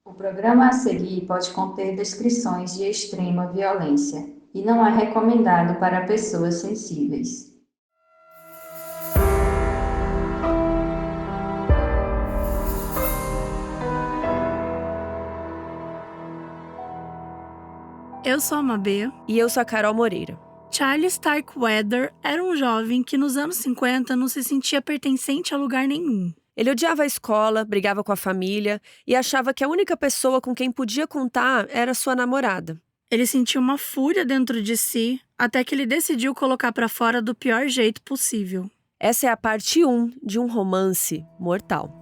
O programa a seguir pode conter descrições de extrema violência e não é recomendado para pessoas sensíveis. Eu sou a Mabê. E eu sou a Carol Moreira. Charles Starkweather era um jovem que nos anos 50 não se sentia pertencente a lugar nenhum. Ele odiava a escola, brigava com a família e achava que a única pessoa com quem podia contar era sua namorada. Ele sentiu uma fúria dentro de si até que ele decidiu colocar pra fora do pior jeito possível. Essa é a parte 1 de um romance mortal.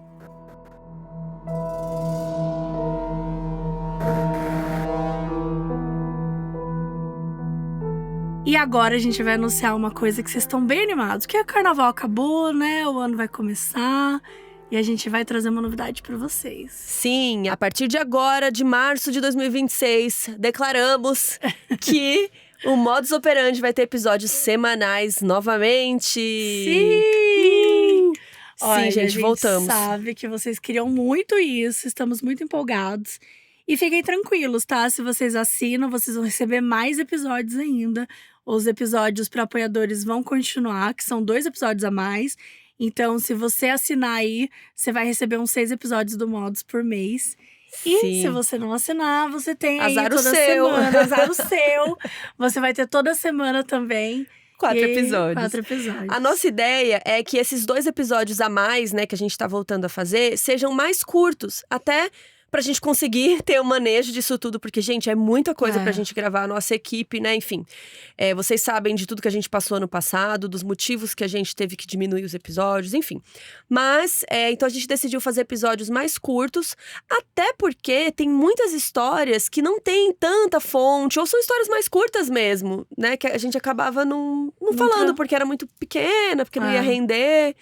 E agora a gente vai anunciar uma coisa que vocês estão bem animados, que o carnaval acabou, né? O ano vai começar e a gente vai trazer uma novidade pra vocês. Sim, a partir de agora, de março de 2026, declaramos que o Modus Operandi vai ter episódios semanais novamente. Sim! Olha, Sim, gente, voltamos. A gente sabe que vocês queriam muito isso, estamos muito empolgados. E fiquem tranquilos, tá? Se vocês assinam, vocês vão receber mais episódios ainda. Os episódios para apoiadores vão continuar, que são 2 episódios a mais. Então, se você assinar aí, você vai receber uns 6 episódios do Modus por mês. E Sim. se você não assinar, você tem aí Azar o toda seu. semana. Azar o seu. Você vai ter toda semana também. 4 E episódios. 4 episódios. A nossa ideia é que esses 2 episódios a mais, né, que a gente tá voltando a fazer, sejam mais curtos. Até pra gente conseguir ter o manejo disso tudo. Porque, gente, é muita coisa pra gente gravar, a nossa equipe, né? Enfim, vocês sabem de tudo que a gente passou ano passado, dos motivos que a gente teve que diminuir os episódios, enfim. Mas, então a gente decidiu fazer episódios mais curtos. Até porque tem muitas histórias que não tem tanta fonte. Ou são histórias mais curtas mesmo, né? Que a gente acabava não falando, porque era muito pequena, porque não ia render.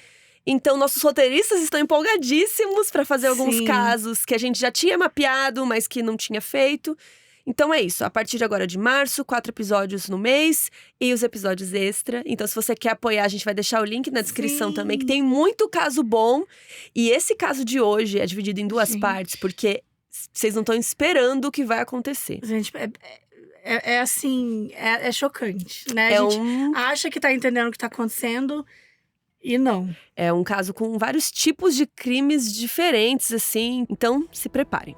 Então, nossos roteiristas estão empolgadíssimos para fazer alguns casos que a gente já tinha mapeado, mas que não tinha feito. Então é isso, a partir de agora de março, 4 episódios no mês e os episódios extra. Então, se você quer apoiar, a gente vai deixar o link na descrição também, que tem muito caso bom. E esse caso de hoje é dividido em 2 partes, porque vocês não estão esperando o que vai acontecer. Gente, assim, é chocante, né? A gente acha que tá entendendo o que tá acontecendo e não. É um caso com vários tipos de crimes diferentes, assim. Então, se preparem.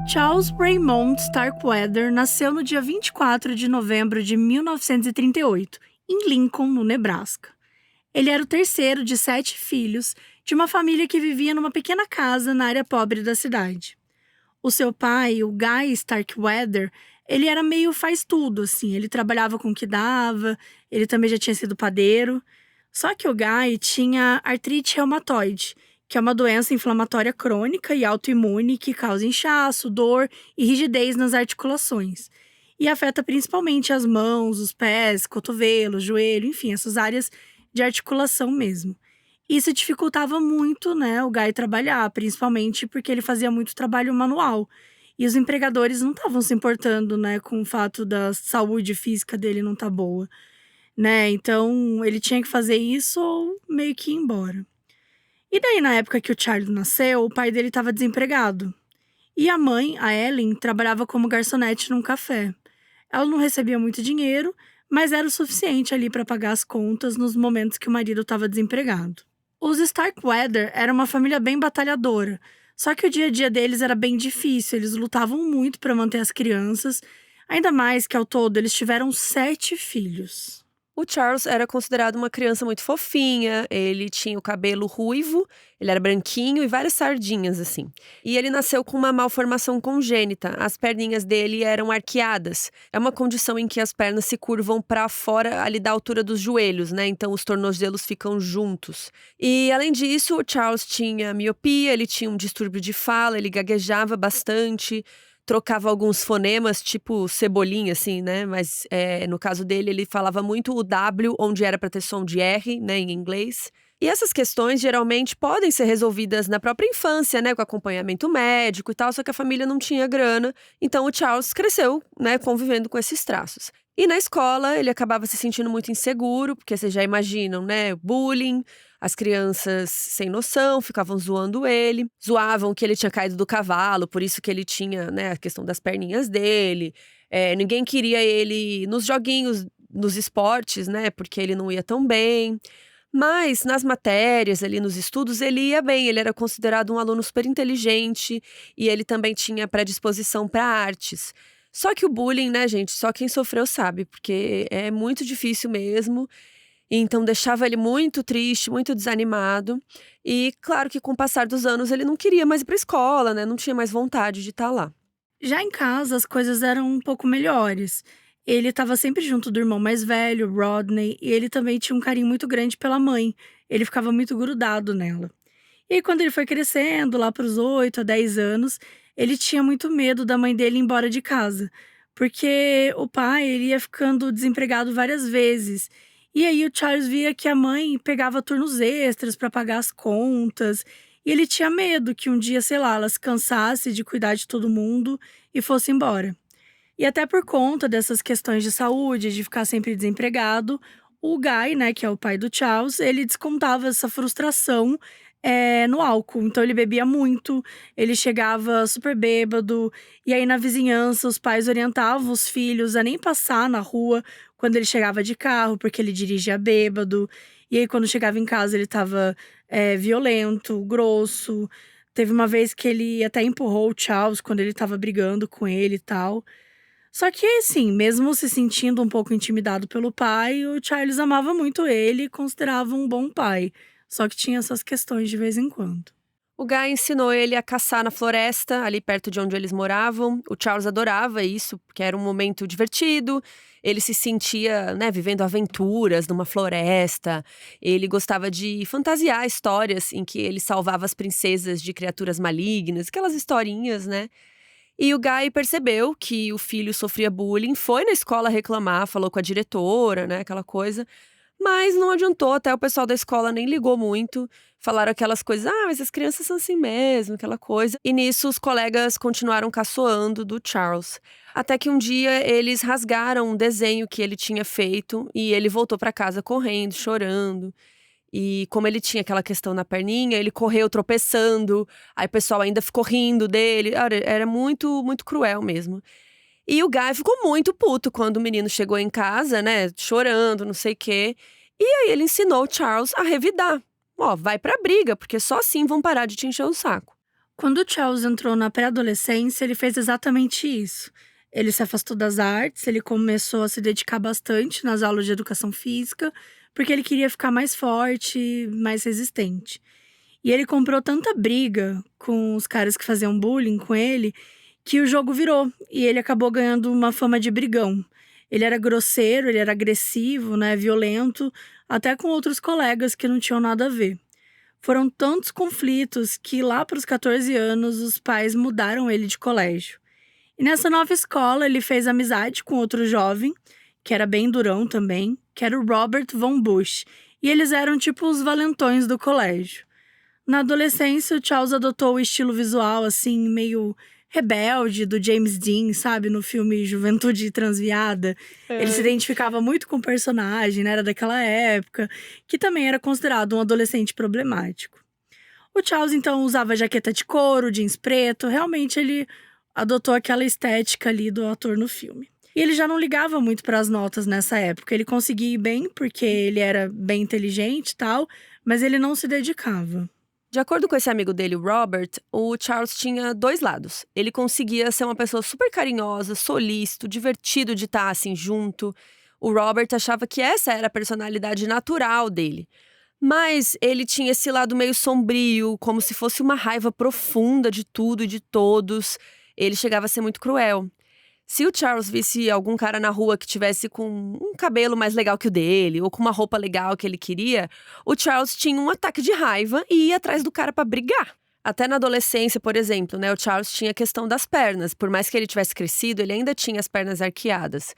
Charles Raymond Starkweather nasceu no dia 24 de novembro de 1938, em Lincoln, no Nebraska. Ele era o terceiro de 7 filhos de uma família que vivia numa pequena casa na área pobre da cidade. O seu pai, o Guy Starkweather, ele era meio faz-tudo, assim. Ele trabalhava com o que dava, ele também já tinha sido padeiro. Só que o Guy tinha artrite reumatoide, que é uma doença inflamatória crônica e autoimune que causa inchaço, dor e rigidez nas articulações. E afeta principalmente as mãos, os pés, cotovelo, joelho, enfim, essas áreas de articulação mesmo. Isso dificultava muito, né, o Guy trabalhar, principalmente porque ele fazia muito trabalho manual. E os empregadores não estavam se importando, né, com o fato da saúde física dele não estar boa, né? Então, ele tinha que fazer isso ou meio que ir embora. E daí, na época que o Charles nasceu, o pai dele estava desempregado. E a mãe, a Ellen, trabalhava como garçonete num café. Ela não recebia muito dinheiro, mas era o suficiente ali para pagar as contas nos momentos que o marido estava desempregado. Os Starkweather eram uma família bem batalhadora, só que o dia a dia deles era bem difícil, eles lutavam muito para manter as crianças, ainda mais que ao todo eles tiveram 7 filhos. O Charles era considerado uma criança muito fofinha, ele tinha o cabelo ruivo, ele era branquinho e várias sardinhas, assim. E ele nasceu com uma malformação congênita, as perninhas dele eram arqueadas. É uma condição em que as pernas se curvam para fora, ali da altura dos joelhos, né? Então os tornozelos ficam juntos. E além disso, o Charles tinha miopia, ele tinha um distúrbio de fala, ele gaguejava bastante, trocava alguns fonemas, tipo cebolinha, assim, né? Mas no caso dele, ele falava muito o W, onde era para ter som de R, né, em inglês. E essas questões, geralmente, podem ser resolvidas na própria infância, né, com acompanhamento médico e tal, só que a família não tinha grana. Então, o Charles cresceu, né, convivendo com esses traços. E na escola, ele acabava se sentindo muito inseguro, porque vocês já imaginam, né? Bullying, as crianças sem noção ficavam zoando ele. Zoavam que ele tinha caído do cavalo, por isso que ele tinha, né, a questão das perninhas dele. Ninguém queria ele nos joguinhos, nos esportes, né? Porque ele não ia tão bem. Mas nas matérias, ali nos estudos, ele ia bem. Ele era considerado um aluno super inteligente e ele também tinha predisposição para artes. Só que o bullying, né, gente, só quem sofreu sabe, porque é muito difícil mesmo. Então deixava ele muito triste, muito desanimado. E claro que com o passar dos anos ele não queria mais ir pra escola, né? Não tinha mais vontade de estar lá. Já em casa, as coisas eram um pouco melhores. Ele estava sempre junto do irmão mais velho, Rodney, e ele também tinha um carinho muito grande pela mãe. Ele ficava muito grudado nela. E aí, quando ele foi crescendo, lá para os 8 a 10 anos, ele tinha muito medo da mãe dele ir embora de casa. Porque o pai, ele ia ficando desempregado várias vezes. E aí o Charles via que a mãe pegava turnos extras para pagar as contas. E ele tinha medo que um dia, sei lá, ela se cansasse de cuidar de todo mundo e fosse embora. E até por conta dessas questões de saúde, de ficar sempre desempregado, o Guy, né, que é o pai do Charles, ele descontava essa frustração no álcool. Então ele bebia muito, ele chegava super bêbado, e aí na vizinhança os pais orientavam os filhos a nem passar na rua quando ele chegava de carro, porque ele dirigia bêbado. E aí quando chegava em casa ele estava violento, grosso. Teve uma vez que ele até empurrou o Charles quando ele estava brigando com ele e tal. Só que, assim, mesmo se sentindo um pouco intimidado pelo pai, o Charles amava muito ele e considerava um bom pai. Só que tinha essas questões de vez em quando. O Guy ensinou ele a caçar na floresta, ali perto de onde eles moravam. O Charles adorava isso, porque era um momento divertido. Ele se sentia, né, vivendo aventuras numa floresta. Ele gostava de fantasiar histórias em que ele salvava as princesas de criaturas malignas, aquelas historinhas, né? E o Guy percebeu que o filho sofria bullying, foi na escola reclamar, falou com a diretora, né, aquela coisa. Mas não adiantou, até o pessoal da escola nem ligou muito. Falaram aquelas coisas, mas as crianças são assim mesmo, aquela coisa. E nisso os colegas continuaram caçoando do Charles. Até que um dia eles rasgaram um desenho que ele tinha feito e ele voltou para casa correndo, chorando. E como ele tinha aquela questão na perninha, ele correu tropeçando. Aí o pessoal ainda ficou rindo dele. Era muito, muito cruel mesmo. E o Guy ficou muito puto quando o menino chegou em casa, né, chorando, não sei o quê. E aí ele ensinou o Charles a revidar. Vai pra briga, porque só assim vão parar de te encher o saco. Quando o Charles entrou na pré-adolescência, ele fez exatamente isso. Ele se afastou das artes, ele começou a se dedicar bastante nas aulas de educação física, porque ele queria ficar mais forte, mais resistente. E ele comprou tanta briga com os caras que faziam bullying com ele, que o jogo virou, e ele acabou ganhando uma fama de brigão. Ele era grosseiro, ele era agressivo, né, violento, até com outros colegas que não tinham nada a ver. Foram tantos conflitos que lá para os 14 anos os pais mudaram ele de colégio. E nessa nova escola ele fez amizade com outro jovem, que era bem durão também, que era o Robert Von Bush. E eles eram tipo os valentões do colégio. Na adolescência, o Charles adotou o estilo visual, assim, meio rebelde do James Dean, sabe? No filme Juventude Transviada. Ele se identificava muito com o personagem, né? Era daquela época, que também era considerado um adolescente problemático. O Charles, então, usava jaqueta de couro, jeans preto. Realmente, ele adotou aquela estética ali do ator no filme. E ele já não ligava muito para as notas nessa época. Ele conseguia ir bem, porque ele era bem inteligente e tal, mas ele não se dedicava. De acordo com esse amigo dele, o Robert, o Charles tinha dois lados. Ele conseguia ser uma pessoa super carinhosa, solícito, divertido de estar assim junto. O Robert achava que essa era a personalidade natural dele. Mas ele tinha esse lado meio sombrio, como se fosse uma raiva profunda de tudo e de todos. Ele chegava a ser muito cruel. Se o Charles visse algum cara na rua que tivesse com um cabelo mais legal que o dele, ou com uma roupa legal que ele queria, o Charles tinha um ataque de raiva e ia atrás do cara pra brigar. Até na adolescência, por exemplo, né, o Charles tinha a questão das pernas. Por mais que ele tivesse crescido, ele ainda tinha as pernas arqueadas.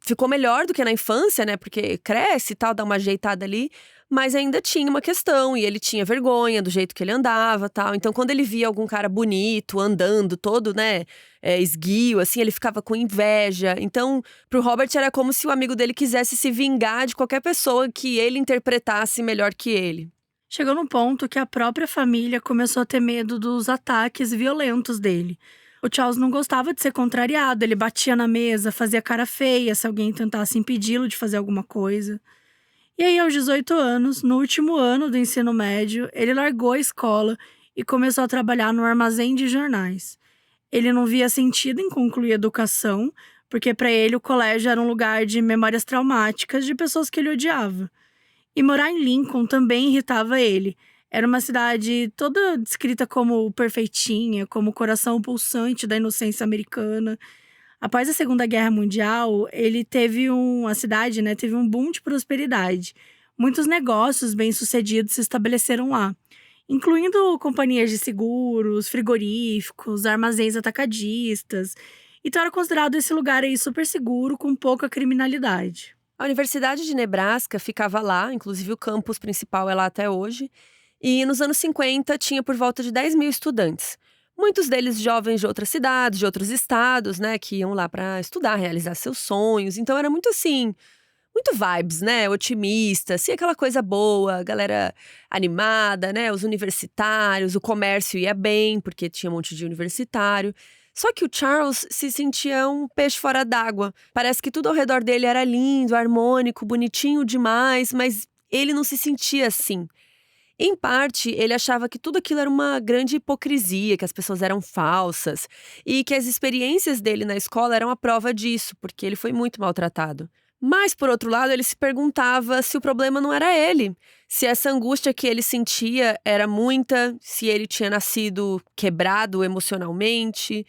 Ficou melhor do que na infância, né, porque cresce e tal, dá uma ajeitada ali. mas ainda tinha uma questão, e ele tinha vergonha do jeito que ele andava, tal. Então, quando ele via algum cara bonito, andando, todo, né, esguio, assim, ele ficava com inveja. Então, pro Robert era como se o amigo dele quisesse se vingar de qualquer pessoa que ele interpretasse melhor que ele. Chegou num ponto que a própria família começou a ter medo dos ataques violentos dele. O Charles não gostava de ser contrariado, ele batia na mesa, fazia cara feia se alguém tentasse impedi-lo de fazer alguma coisa. E aí, aos 18 anos, no último ano do ensino médio, ele largou a escola e começou a trabalhar no armazém de jornais. Ele não via sentido em concluir a educação, porque para ele o colégio era um lugar de memórias traumáticas de pessoas que ele odiava. E morar em Lincoln também irritava ele. Era uma cidade toda descrita como perfeitinha, como o coração pulsante da inocência americana. Após a Segunda Guerra Mundial, a cidade, né, teve um boom de prosperidade. Muitos negócios bem-sucedidos se estabeleceram lá, incluindo companhias de seguros, frigoríficos, armazéns atacadistas. Então era considerado esse lugar aí super seguro, com pouca criminalidade. A Universidade de Nebraska ficava lá, inclusive o campus principal é lá até hoje. E nos anos 50 tinha por volta de 10 mil estudantes. Muitos deles jovens de outras cidades, de outros estados, né, que iam lá para estudar, realizar seus sonhos. Então era muito assim, muito vibes, né, otimista, assim, aquela coisa boa, galera animada, né, os universitários, o comércio ia bem, porque tinha um monte de universitário. Só que o Charles se sentia um peixe fora d'água. Parece que tudo ao redor dele era lindo, harmônico, bonitinho demais, mas ele não se sentia assim. Em parte, ele achava que tudo aquilo era uma grande hipocrisia, que as pessoas eram falsas e que as experiências dele na escola eram a prova disso, porque ele foi muito maltratado. Mas, por outro lado, ele se perguntava se o problema não era ele, se essa angústia que ele sentia era muita, se ele tinha nascido quebrado emocionalmente.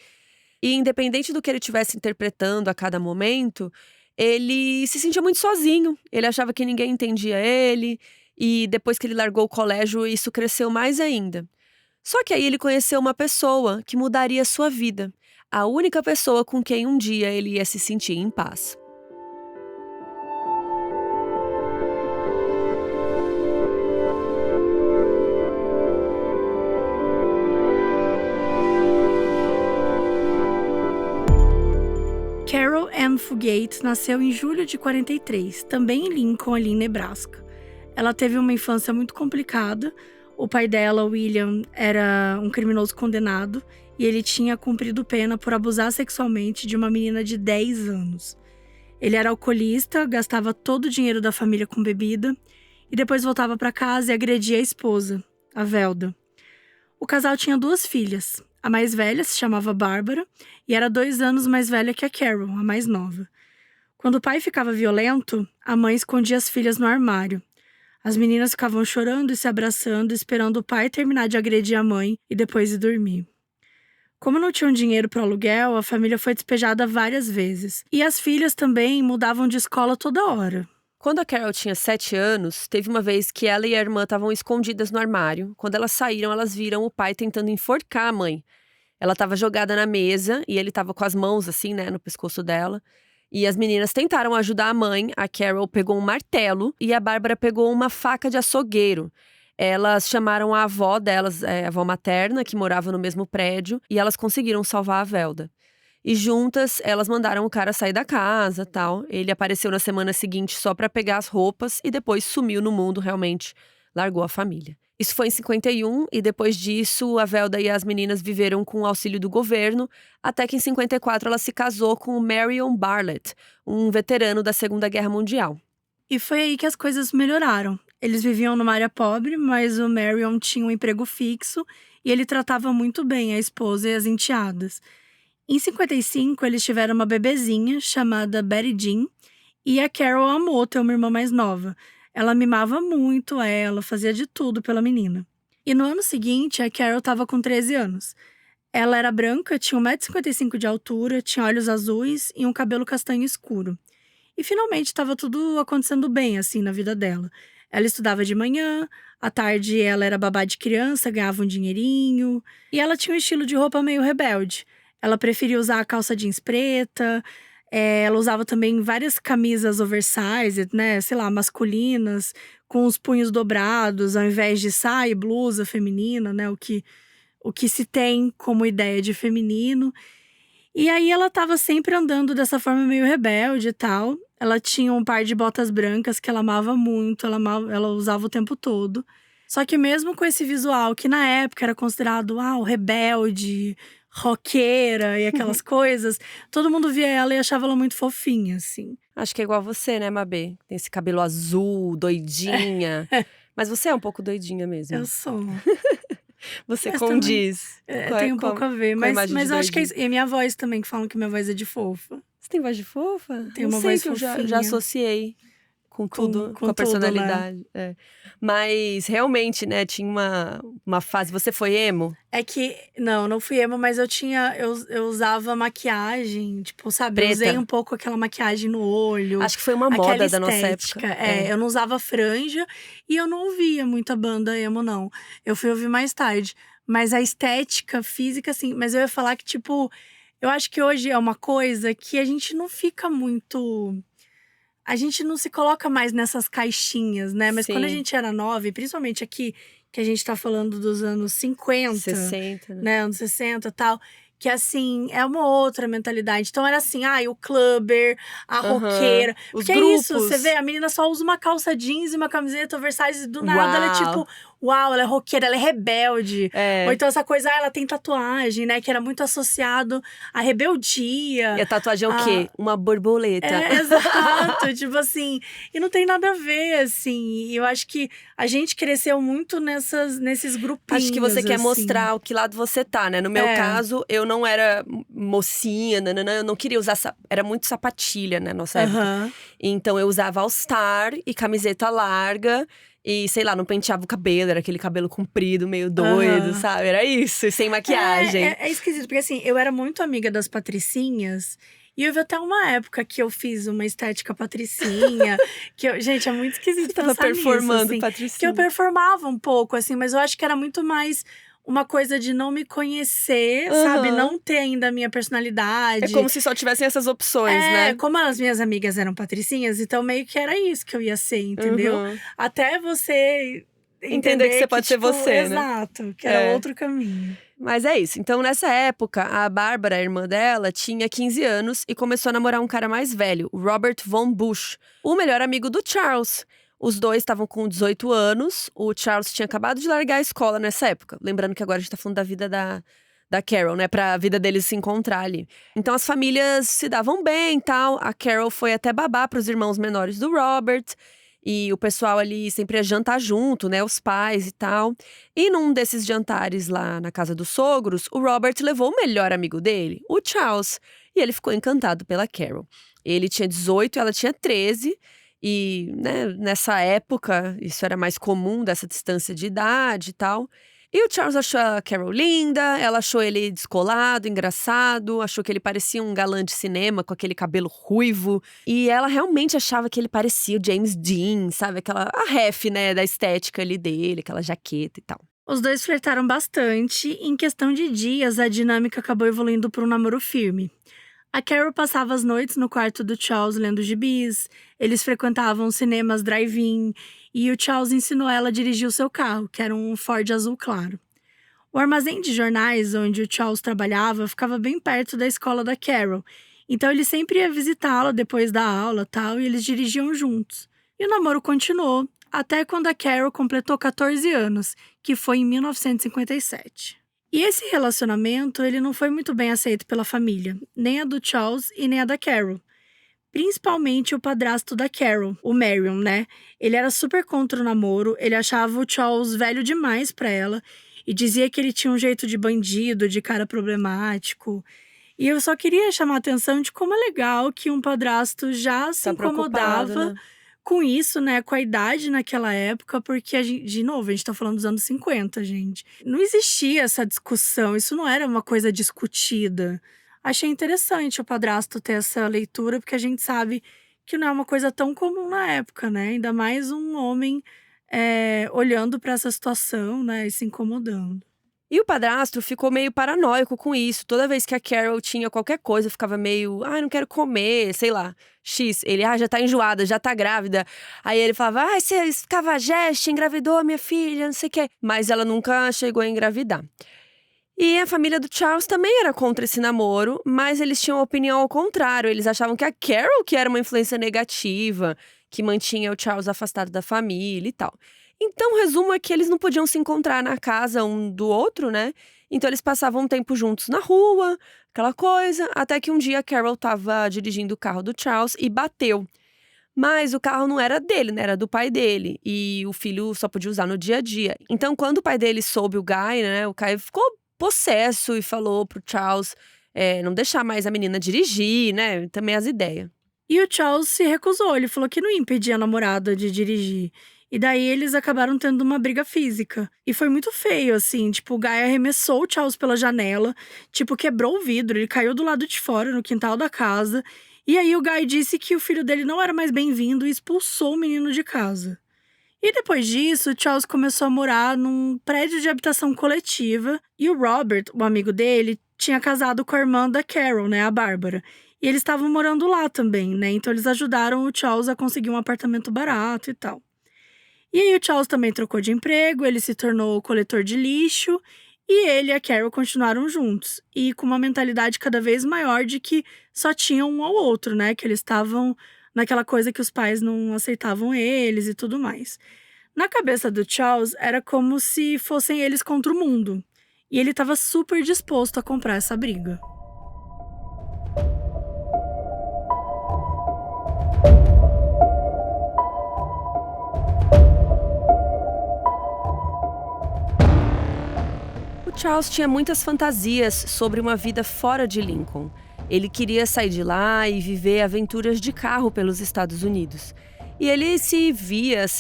E independente do que ele estivesse interpretando a cada momento, ele se sentia muito sozinho, ele achava que ninguém entendia ele. E depois que ele largou o colégio, isso cresceu mais ainda. Só que aí ele conheceu uma pessoa que mudaria a sua vida. A única pessoa com quem um dia ele ia se sentir em paz. Carol Ann Fugate nasceu em julho de 43, também em Lincoln, ali em Nebraska. Ela teve uma infância muito complicada. O pai dela, William, era um criminoso condenado e ele tinha cumprido pena por abusar sexualmente de uma menina de 10 anos. Ele era alcoolista, gastava todo o dinheiro da família com bebida e depois voltava para casa e agredia a esposa, a Velda. O casal tinha 2 filhas. A mais velha se chamava Bárbara e era 2 anos mais velha que a Carol, a mais nova. Quando o pai ficava violento, a mãe escondia as filhas no armário. As meninas ficavam chorando e se abraçando, esperando o pai terminar de agredir a mãe e depois ir dormir. Como não tinham dinheiro para o aluguel, a família foi despejada várias vezes. E as filhas também mudavam de escola toda hora. Quando a Carol tinha 7 anos, teve uma vez que ela e a irmã estavam escondidas no armário. Quando elas saíram, elas viram o pai tentando enforcar a mãe. Ela estava jogada na mesa e ele estava com as mãos assim, né, no pescoço dela. E as meninas tentaram ajudar a mãe. A Carol pegou um martelo e a Bárbara pegou uma faca de açougueiro. Elas chamaram a avó delas, a avó materna, que morava no mesmo prédio, e elas conseguiram salvar a Velda. E juntas, elas mandaram o cara sair da casa, tal. Ele apareceu na semana seguinte só para pegar as roupas e depois sumiu no mundo, realmente largou a família. Isso foi em 51 e depois disso a Velda e as meninas viveram com o auxílio do governo, até que em 54 ela se casou com o Marion Bartlett, um veterano da Segunda Guerra Mundial. E foi aí que as coisas melhoraram. Eles viviam numa área pobre, mas o Marion tinha um emprego fixo e ele tratava muito bem a esposa e as enteadas. Em 55, eles tiveram uma bebezinha chamada Betty Jean e a Carol amou ter uma irmã mais nova. Ela mimava muito ela, fazia de tudo pela menina. E no ano seguinte, a Carol estava com 13 anos. Ela era branca, tinha 1,55 m de altura, tinha olhos azuis e um cabelo castanho escuro. E finalmente estava tudo acontecendo bem, assim, na vida dela. Ela estudava de manhã, à tarde ela era babá de criança, ganhava um dinheirinho. E ela tinha um estilo de roupa meio rebelde. Ela preferia usar a calça jeans preta, Ela usava também várias camisas oversized, né? Sei lá, masculinas, com os punhos dobrados, ao invés de saia e blusa feminina, né? O que se tem como ideia de feminino. E aí ela tava sempre andando dessa forma meio rebelde e tal. Ela tinha um par de botas brancas que ela amava muito, ela usava o tempo todo. Só que mesmo com esse visual, que na época era considerado, rebelde, roqueira e aquelas coisas, todo mundo via ela e achava ela muito fofinha, assim. Acho que é igual você, né, Mabê? Tem esse cabelo azul, doidinha. Mas você é um pouco doidinha mesmo. Eu sou. Você Mas condiz. Tem um pouco a ver, com a imagem mas de eu acho que é doidinha. isso. E a minha voz também, que falam que minha voz é de fofa. Você tem voz de fofa? Tem Não uma sei voz que eu já fofinha. associei com tudo, com a tudo, personalidade. É. Mas realmente, né, tinha uma fase. Você foi emo? É que, não fui emo, mas eu usava maquiagem, tipo, sabe? Eu Preta? usei um pouco aquela maquiagem no olho. Acho que foi uma aquela moda da nossa estética. época. É. Eu não usava franja e eu não ouvia muita banda emo, não. Eu fui ouvir mais tarde. Mas a estética física, assim. Mas eu ia falar que, tipo, eu acho que hoje é uma coisa que a gente não fica muito. A gente não se coloca mais nessas caixinhas, né? Mas quando a Sim. gente era nova, e principalmente aqui, que a gente tá falando dos anos 50, 60, né? né? Anos 60 e tal. Que assim, é uma outra mentalidade. Então era assim, o clubber, a roqueira. Os Porque é grupos. isso, você vê, a menina só usa uma calça jeans e uma camiseta oversize e do nada ela é tipo, uau, ela é roqueira, ela é rebelde. É. Ou então essa coisa, ela tem tatuagem, né? Que era muito associado à rebeldia. E a tatuagem é o quê? Uma borboleta. Exato, tipo assim, e não tem nada a ver, assim. E eu acho que a gente cresceu muito nesses grupinhos. Acho que você quer assim. mostrar o que lado você tá, né? No meu caso, eu não era mocinha, eu não queria usar. Era muito sapatilha, né, nossa época. Então eu usava All-Star e camiseta larga. E, sei lá, não penteava o cabelo, era aquele cabelo comprido, meio doido, sabe? Era isso, e sem maquiagem. É esquisito, porque assim, eu era muito amiga das patricinhas. E houve até uma época que eu fiz uma estética patricinha. Gente, é muito esquisito Você tava pensar performando nisso, assim, patricinha. que eu performava um pouco, assim. Mas eu acho que era muito mais uma coisa de não me conhecer, sabe? Não ter ainda a minha personalidade. É como se só tivessem essas opções, né? Como as minhas amigas eram patricinhas, então meio que era isso que eu ia ser, entendeu? Até você entender que você pode ser você, né? Exato, que era outro caminho. Mas é isso. Então, nessa época, a Bárbara, a irmã dela, tinha 15 anos e começou a namorar um cara mais velho, o Robert Von Bush, o melhor amigo do Charles. Os dois estavam com 18 anos. O Charles tinha acabado de largar a escola nessa época. Lembrando que agora a gente tá falando da vida da Carol, né? Pra vida deles se encontrar ali. Então as famílias se davam bem e tal. A Carol foi até babá pros irmãos menores do Robert. E o pessoal ali sempre ia jantar junto, né? Os pais e tal. E num desses jantares lá na casa dos sogros, o Robert levou o melhor amigo dele, o Charles. E ele ficou encantado pela Carol. Ele tinha 18 e ela tinha 13. E, né, nessa época, isso era mais comum, dessa distância de idade e tal. E o Charles achou a Carol linda, ela achou ele descolado, engraçado, achou que ele parecia um galã de cinema com aquele cabelo ruivo. E ela realmente achava que ele parecia o James Dean, sabe? A ref, né, da estética ali dele, aquela jaqueta e tal. Os dois flertaram bastante e em questão de dias a dinâmica acabou evoluindo para um namoro firme. A Carol passava as noites no quarto do Charles lendo gibis, eles frequentavam cinemas drive-in e o Charles ensinou ela a dirigir o seu carro, que era um Ford azul claro. O armazém de jornais onde o Charles trabalhava ficava bem perto da escola da Carol, então ele sempre ia visitá-la depois da aula tal, e eles dirigiam juntos. E o namoro continuou, até quando a Carol completou 14 anos, que foi em 1957. E esse relacionamento, ele não foi muito bem aceito pela família, nem a do Charles e nem a da Carol. Principalmente o padrasto da Carol, o Marion, né? Ele era super contra o namoro, ele achava o Charles velho demais pra ela e dizia que ele tinha um jeito de bandido, de cara problemático. E eu só queria chamar a atenção de como é legal que um padrasto já se incomodava, né, com isso, né, com a idade naquela época, porque, de novo, a gente tá falando dos anos 50, gente. Não existia essa discussão, isso não era uma coisa discutida. Achei interessante o padrasto ter essa leitura, porque a gente sabe que não é uma coisa tão comum na época, né? Ainda mais um homem olhando para essa situação, né, e se incomodando. E o padrasto ficou meio paranoico com isso. Toda vez que a Carol tinha qualquer coisa, ficava meio, não quero comer, sei lá, X. Ele, já tá enjoada, já tá grávida. Aí ele falava, você cavajeste, engravidou a minha filha, não sei o quê. Mas ela nunca chegou a engravidar. E a família do Charles também era contra esse namoro, mas eles tinham opinião ao contrário. Eles achavam que a Carol que era uma influência negativa, que mantinha o Charles afastado da família e tal. Então, o resumo é que eles não podiam se encontrar na casa um do outro, né? Então, eles passavam um tempo juntos na rua, aquela coisa, até que um dia a Carol estava dirigindo o carro do Charles e bateu. Mas o carro não era dele, né? Era do pai dele. E o filho só podia usar no dia a dia. Então, quando o pai dele soube o Guy, né? O Guy ficou possesso e falou pro Charles não deixar mais a menina dirigir, né? Também as ideias. E o Charles se recusou, ele falou que não ia impedir a namorada de dirigir. E daí eles acabaram tendo uma briga física. E foi muito feio, assim, tipo, o Guy arremessou o Charles pela janela, tipo, quebrou o vidro, ele caiu do lado de fora, no quintal da casa. E aí o Guy disse que o filho dele não era mais bem-vindo e expulsou o menino de casa. E depois disso, o Charles começou a morar num prédio de habitação coletiva. E o Robert, o amigo dele, tinha casado com a irmã da Carol, né, a Bárbara. E eles estavam morando lá também, né, então eles ajudaram o Charles a conseguir um apartamento barato e tal. E aí o Charles também trocou de emprego, ele se tornou coletor de lixo e ele e a Carol continuaram juntos. E com uma mentalidade cada vez maior de que só tinham um ao outro, né? Que eles estavam naquela coisa que os pais não aceitavam eles e tudo mais. Na cabeça do Charles, era como se fossem eles contra o mundo. E ele estava super disposto a comprar essa briga. Charles tinha muitas fantasias sobre uma vida fora de Lincoln. Ele queria sair de lá e viver aventuras de carro pelos Estados Unidos. E ele se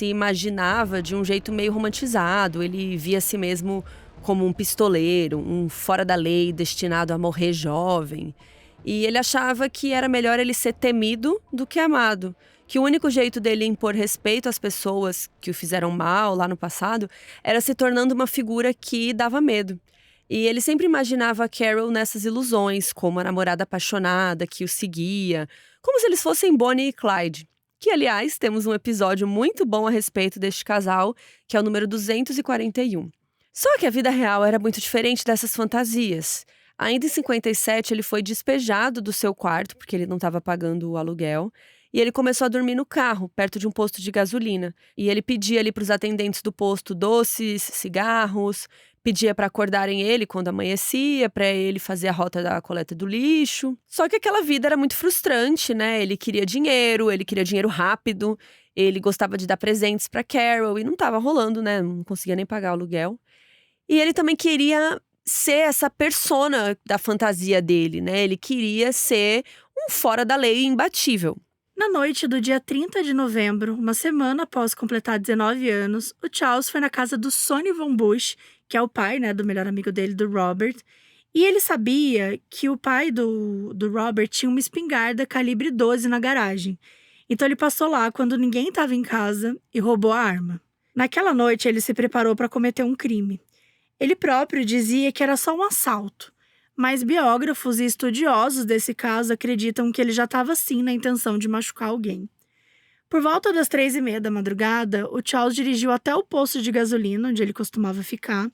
imaginava de um jeito meio romantizado. Ele via a si mesmo como um pistoleiro, um fora da lei destinado a morrer jovem. E ele achava que era melhor ele ser temido do que amado. Que o único jeito dele impor respeito às pessoas que o fizeram mal lá no passado era se tornando uma figura que dava medo. E ele sempre imaginava a Carol nessas ilusões, como a namorada apaixonada que o seguia, como se eles fossem Bonnie e Clyde. Que, aliás, temos um episódio muito bom a respeito deste casal, que é o número 241. Só que a vida real era muito diferente dessas fantasias. Ainda em 57, ele foi despejado do seu quarto, porque ele não estava pagando o aluguel. E ele começou a dormir no carro, perto de um posto de gasolina. E ele pedia ali para os atendentes do posto doces, cigarros, pedia para acordarem ele quando amanhecia, para ele fazer a rota da coleta do lixo. Só que aquela vida era muito frustrante, né? Ele queria dinheiro rápido, ele gostava de dar presentes para Carol e não estava rolando, né? Não conseguia nem pagar o aluguel. E ele também queria ser essa persona da fantasia dele, né? Ele queria ser um fora da lei imbatível. Na noite do dia 30 de novembro, uma semana após completar 19 anos, o Charles foi na casa do Sonny Von Bush, que é o pai, né, do melhor amigo dele, do Robert, e ele sabia que o pai do Robert tinha uma espingarda calibre 12 na garagem. Então ele passou lá quando ninguém estava em casa e roubou a arma. Naquela noite, ele se preparou para cometer um crime. Ele próprio dizia que era só um assalto. Mas biógrafos e estudiosos desse caso acreditam que ele já estava sim na intenção de machucar alguém. Por volta das 3h30 da madrugada, o Charles dirigiu até o posto de gasolina, onde ele costumava ficar.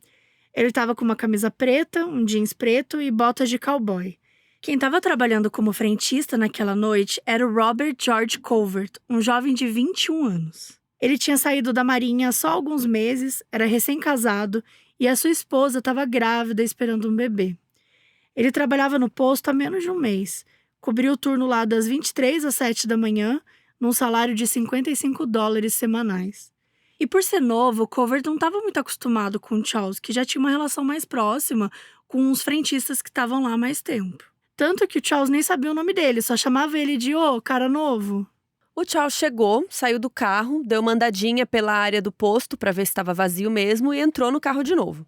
Ele estava com uma camisa preta, um jeans preto e botas de cowboy. Quem estava trabalhando como frentista naquela noite era o Robert George Covert, um jovem de 21 anos. Ele tinha saído da marinha há só alguns meses, era recém-casado e a sua esposa estava grávida esperando um bebê. Ele trabalhava no posto há menos de um mês. Cobriu o turno lá das 23 às 7 da manhã, num salário de $55 semanais. E por ser novo, o Covert não estava muito acostumado com o Charles, que já tinha uma relação mais próxima com os frentistas que estavam lá há mais tempo. Tanto que o Charles nem sabia o nome dele, só chamava ele de cara novo. O Charles chegou, saiu do carro, deu uma andadinha pela área do posto para ver se estava vazio mesmo e entrou no carro de novo.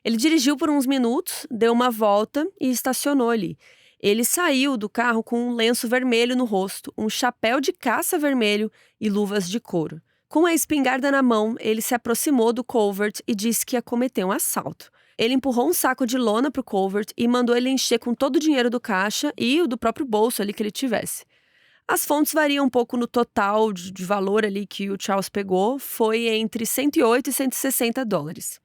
Ele dirigiu por uns minutos, deu uma volta e estacionou ali. Ele saiu do carro com um lenço vermelho no rosto, um chapéu de caça vermelho e luvas de couro. Com a espingarda na mão, ele se aproximou do Covert e disse que ia cometer um assalto. Ele empurrou um saco de lona pro Covert e mandou ele encher com todo o dinheiro do caixa e o do próprio bolso ali que ele tivesse. As fontes variam um pouco no total de valor ali que o Charles pegou, foi entre 108 e 160 dólares.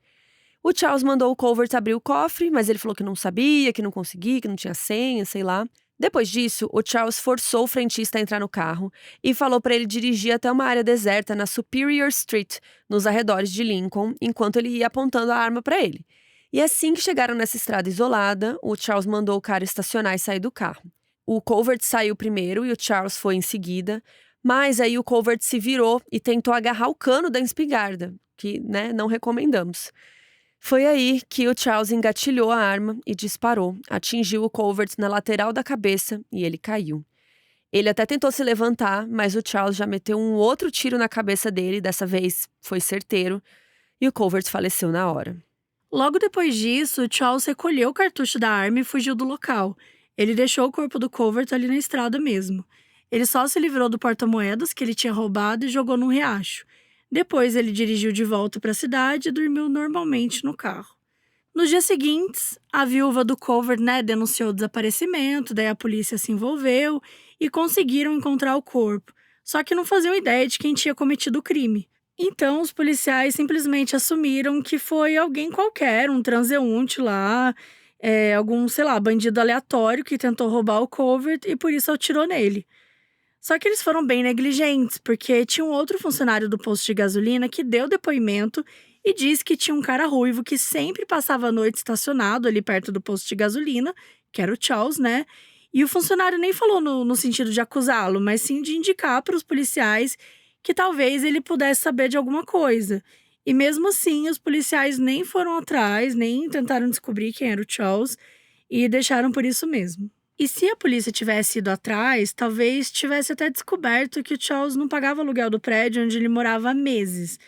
O Charles mandou o Covert abrir o cofre, mas ele falou que não sabia, que não conseguia, que não tinha senha, sei lá. Depois disso, o Charles forçou o frentista a entrar no carro e falou para ele dirigir até uma área deserta na Superior Street, nos arredores de Lincoln, enquanto ele ia apontando a arma para ele. E assim que chegaram nessa estrada isolada, o Charles mandou o cara estacionar e sair do carro. O Covert saiu primeiro e o Charles foi em seguida, mas aí o Covert se virou e tentou agarrar o cano da espingarda, que, não recomendamos. Foi aí que o Charles engatilhou a arma e disparou, atingiu o Covert na lateral da cabeça e ele caiu. Ele até tentou se levantar, mas o Charles já meteu um outro tiro na cabeça dele, dessa vez foi certeiro, e o Covert faleceu na hora. Logo depois disso, Charles recolheu o cartucho da arma e fugiu do local. Ele deixou o corpo do Covert ali na estrada mesmo. Ele só se livrou do porta-moedas que ele tinha roubado e jogou num riacho. Depois ele dirigiu de volta para a cidade e dormiu normalmente no carro. Nos dias seguintes, a viúva do Covert, denunciou o desaparecimento, daí a polícia se envolveu e conseguiram encontrar o corpo. Só que não faziam ideia de quem tinha cometido o crime. Então, os policiais simplesmente assumiram que foi alguém qualquer, um transeunte lá, algum, bandido aleatório que tentou roubar o Covert e por isso atirou nele. Só que eles foram bem negligentes, porque tinha um outro funcionário do posto de gasolina que deu depoimento e disse que tinha um cara ruivo que sempre passava a noite estacionado ali perto do posto de gasolina, que era o Charles, E o funcionário nem falou no sentido de acusá-lo, mas sim de indicar para os policiais que talvez ele pudesse saber de alguma coisa. E mesmo assim, os policiais nem foram atrás, nem tentaram descobrir quem era o Charles e deixaram por isso mesmo. E se a polícia tivesse ido atrás, talvez tivesse até descoberto que o Charles não pagava aluguel do prédio onde ele morava há meses.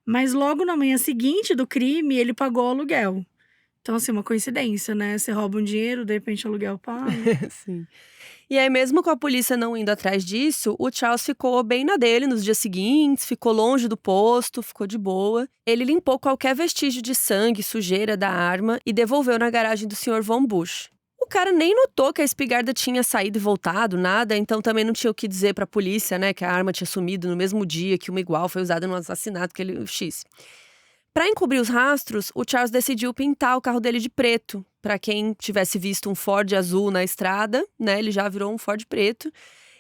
Mas logo na manhã seguinte do crime, ele pagou o aluguel. Então, assim, uma coincidência, Você rouba um dinheiro, de repente o aluguel paga. Sim. E aí, mesmo com a polícia não indo atrás disso, o Charles ficou bem na dele nos dias seguintes, ficou longe do posto, ficou de boa. Ele limpou qualquer vestígio de sangue, sujeira da arma e devolveu na garagem do Sr. Von Busch. O cara nem notou que a espingarda tinha saído e voltado, nada, então também não tinha o que dizer pra polícia, que a arma tinha sumido no mesmo dia que uma igual foi usada no assassinato, aquele X. Para encobrir os rastros, o Charles decidiu pintar o carro dele de preto. Para quem tivesse visto um Ford azul na estrada, ele já virou um Ford preto.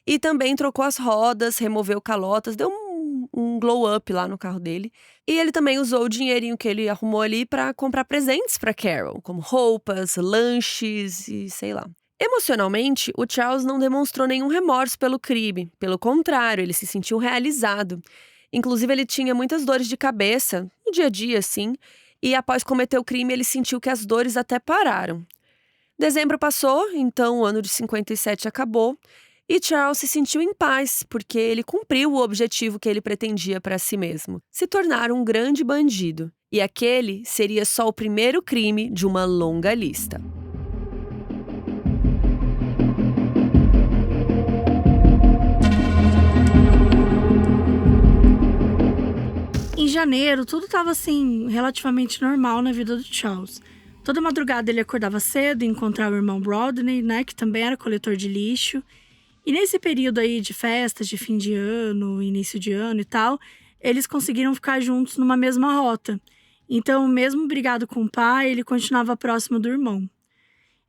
E também trocou as rodas, removeu calotas, deu um glow up lá no carro dele. E ele também usou o dinheirinho que ele arrumou ali para comprar presentes para Carol, como roupas, lanches e sei lá. Emocionalmente, o Charles não demonstrou nenhum remorso pelo crime. Pelo contrário, ele se sentiu realizado. Inclusive, ele tinha muitas dores de cabeça, no dia a dia, assim, e após cometer o crime, ele sentiu que as dores até pararam. Dezembro passou, então o ano de 57 acabou, e Charles se sentiu em paz, porque ele cumpriu o objetivo que ele pretendia para si mesmo, se tornar um grande bandido. E aquele seria só o primeiro crime de uma longa lista. Em janeiro, tudo estava relativamente normal na vida do Charles. Toda madrugada ele acordava cedo e encontrava o irmão Rodney, que também era coletor de lixo. E nesse período aí de festas de fim de ano, início de ano e tal, eles conseguiram ficar juntos numa mesma rota. Então, mesmo brigado com o pai, ele continuava próximo do irmão.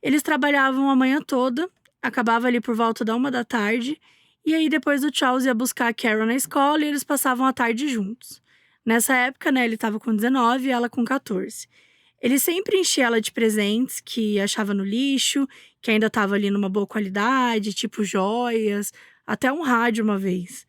Eles trabalhavam a manhã toda, acabava ali por volta da 1 da tarde, e aí depois o Charles ia buscar a Carol na escola e eles passavam a tarde juntos. Nessa época, ele estava com 19 e ela com 14. Ele sempre enchia ela de presentes que achava no lixo, que ainda estava ali numa boa qualidade, tipo joias, até um rádio uma vez.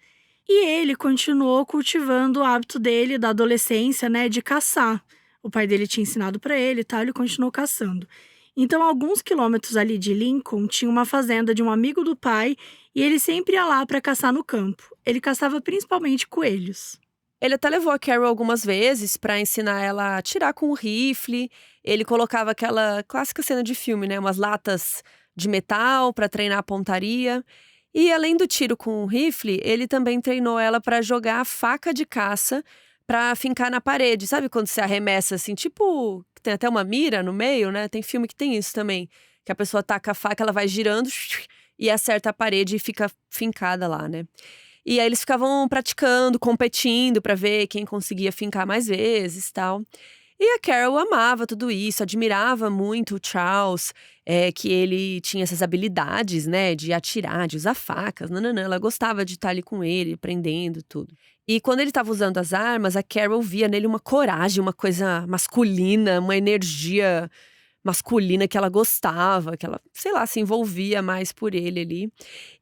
E ele continuou cultivando o hábito dele da adolescência, de caçar. O pai dele tinha ensinado para ele e tal, ele continuou caçando. Então, alguns quilômetros ali de Lincoln, tinha uma fazenda de um amigo do pai e ele sempre ia lá para caçar no campo. Ele caçava principalmente coelhos. Ele até levou a Carol algumas vezes para ensinar ela a atirar com o rifle. Ele colocava aquela clássica cena de filme, umas latas de metal para treinar a pontaria. E além do tiro com o rifle, ele também treinou ela para jogar a faca de caça pra fincar na parede. Sabe quando você arremessa assim, tipo, tem até uma mira no meio, né? Tem filme que tem isso também. Que a pessoa taca a faca, ela vai girando e acerta a parede e fica fincada lá, né? E aí eles ficavam praticando, competindo pra ver quem conseguia fincar mais vezes e tal. E a Carol amava tudo isso, admirava muito o Charles, que ele tinha essas habilidades, né, de atirar, de usar facas, nananã. Ela gostava de estar ali com ele, aprendendo tudo. E quando ele estava usando as armas, a Carol via nele uma coragem, uma coisa masculina, uma energia masculina que ela gostava, que ela, sei lá, se envolvia mais por ele ali.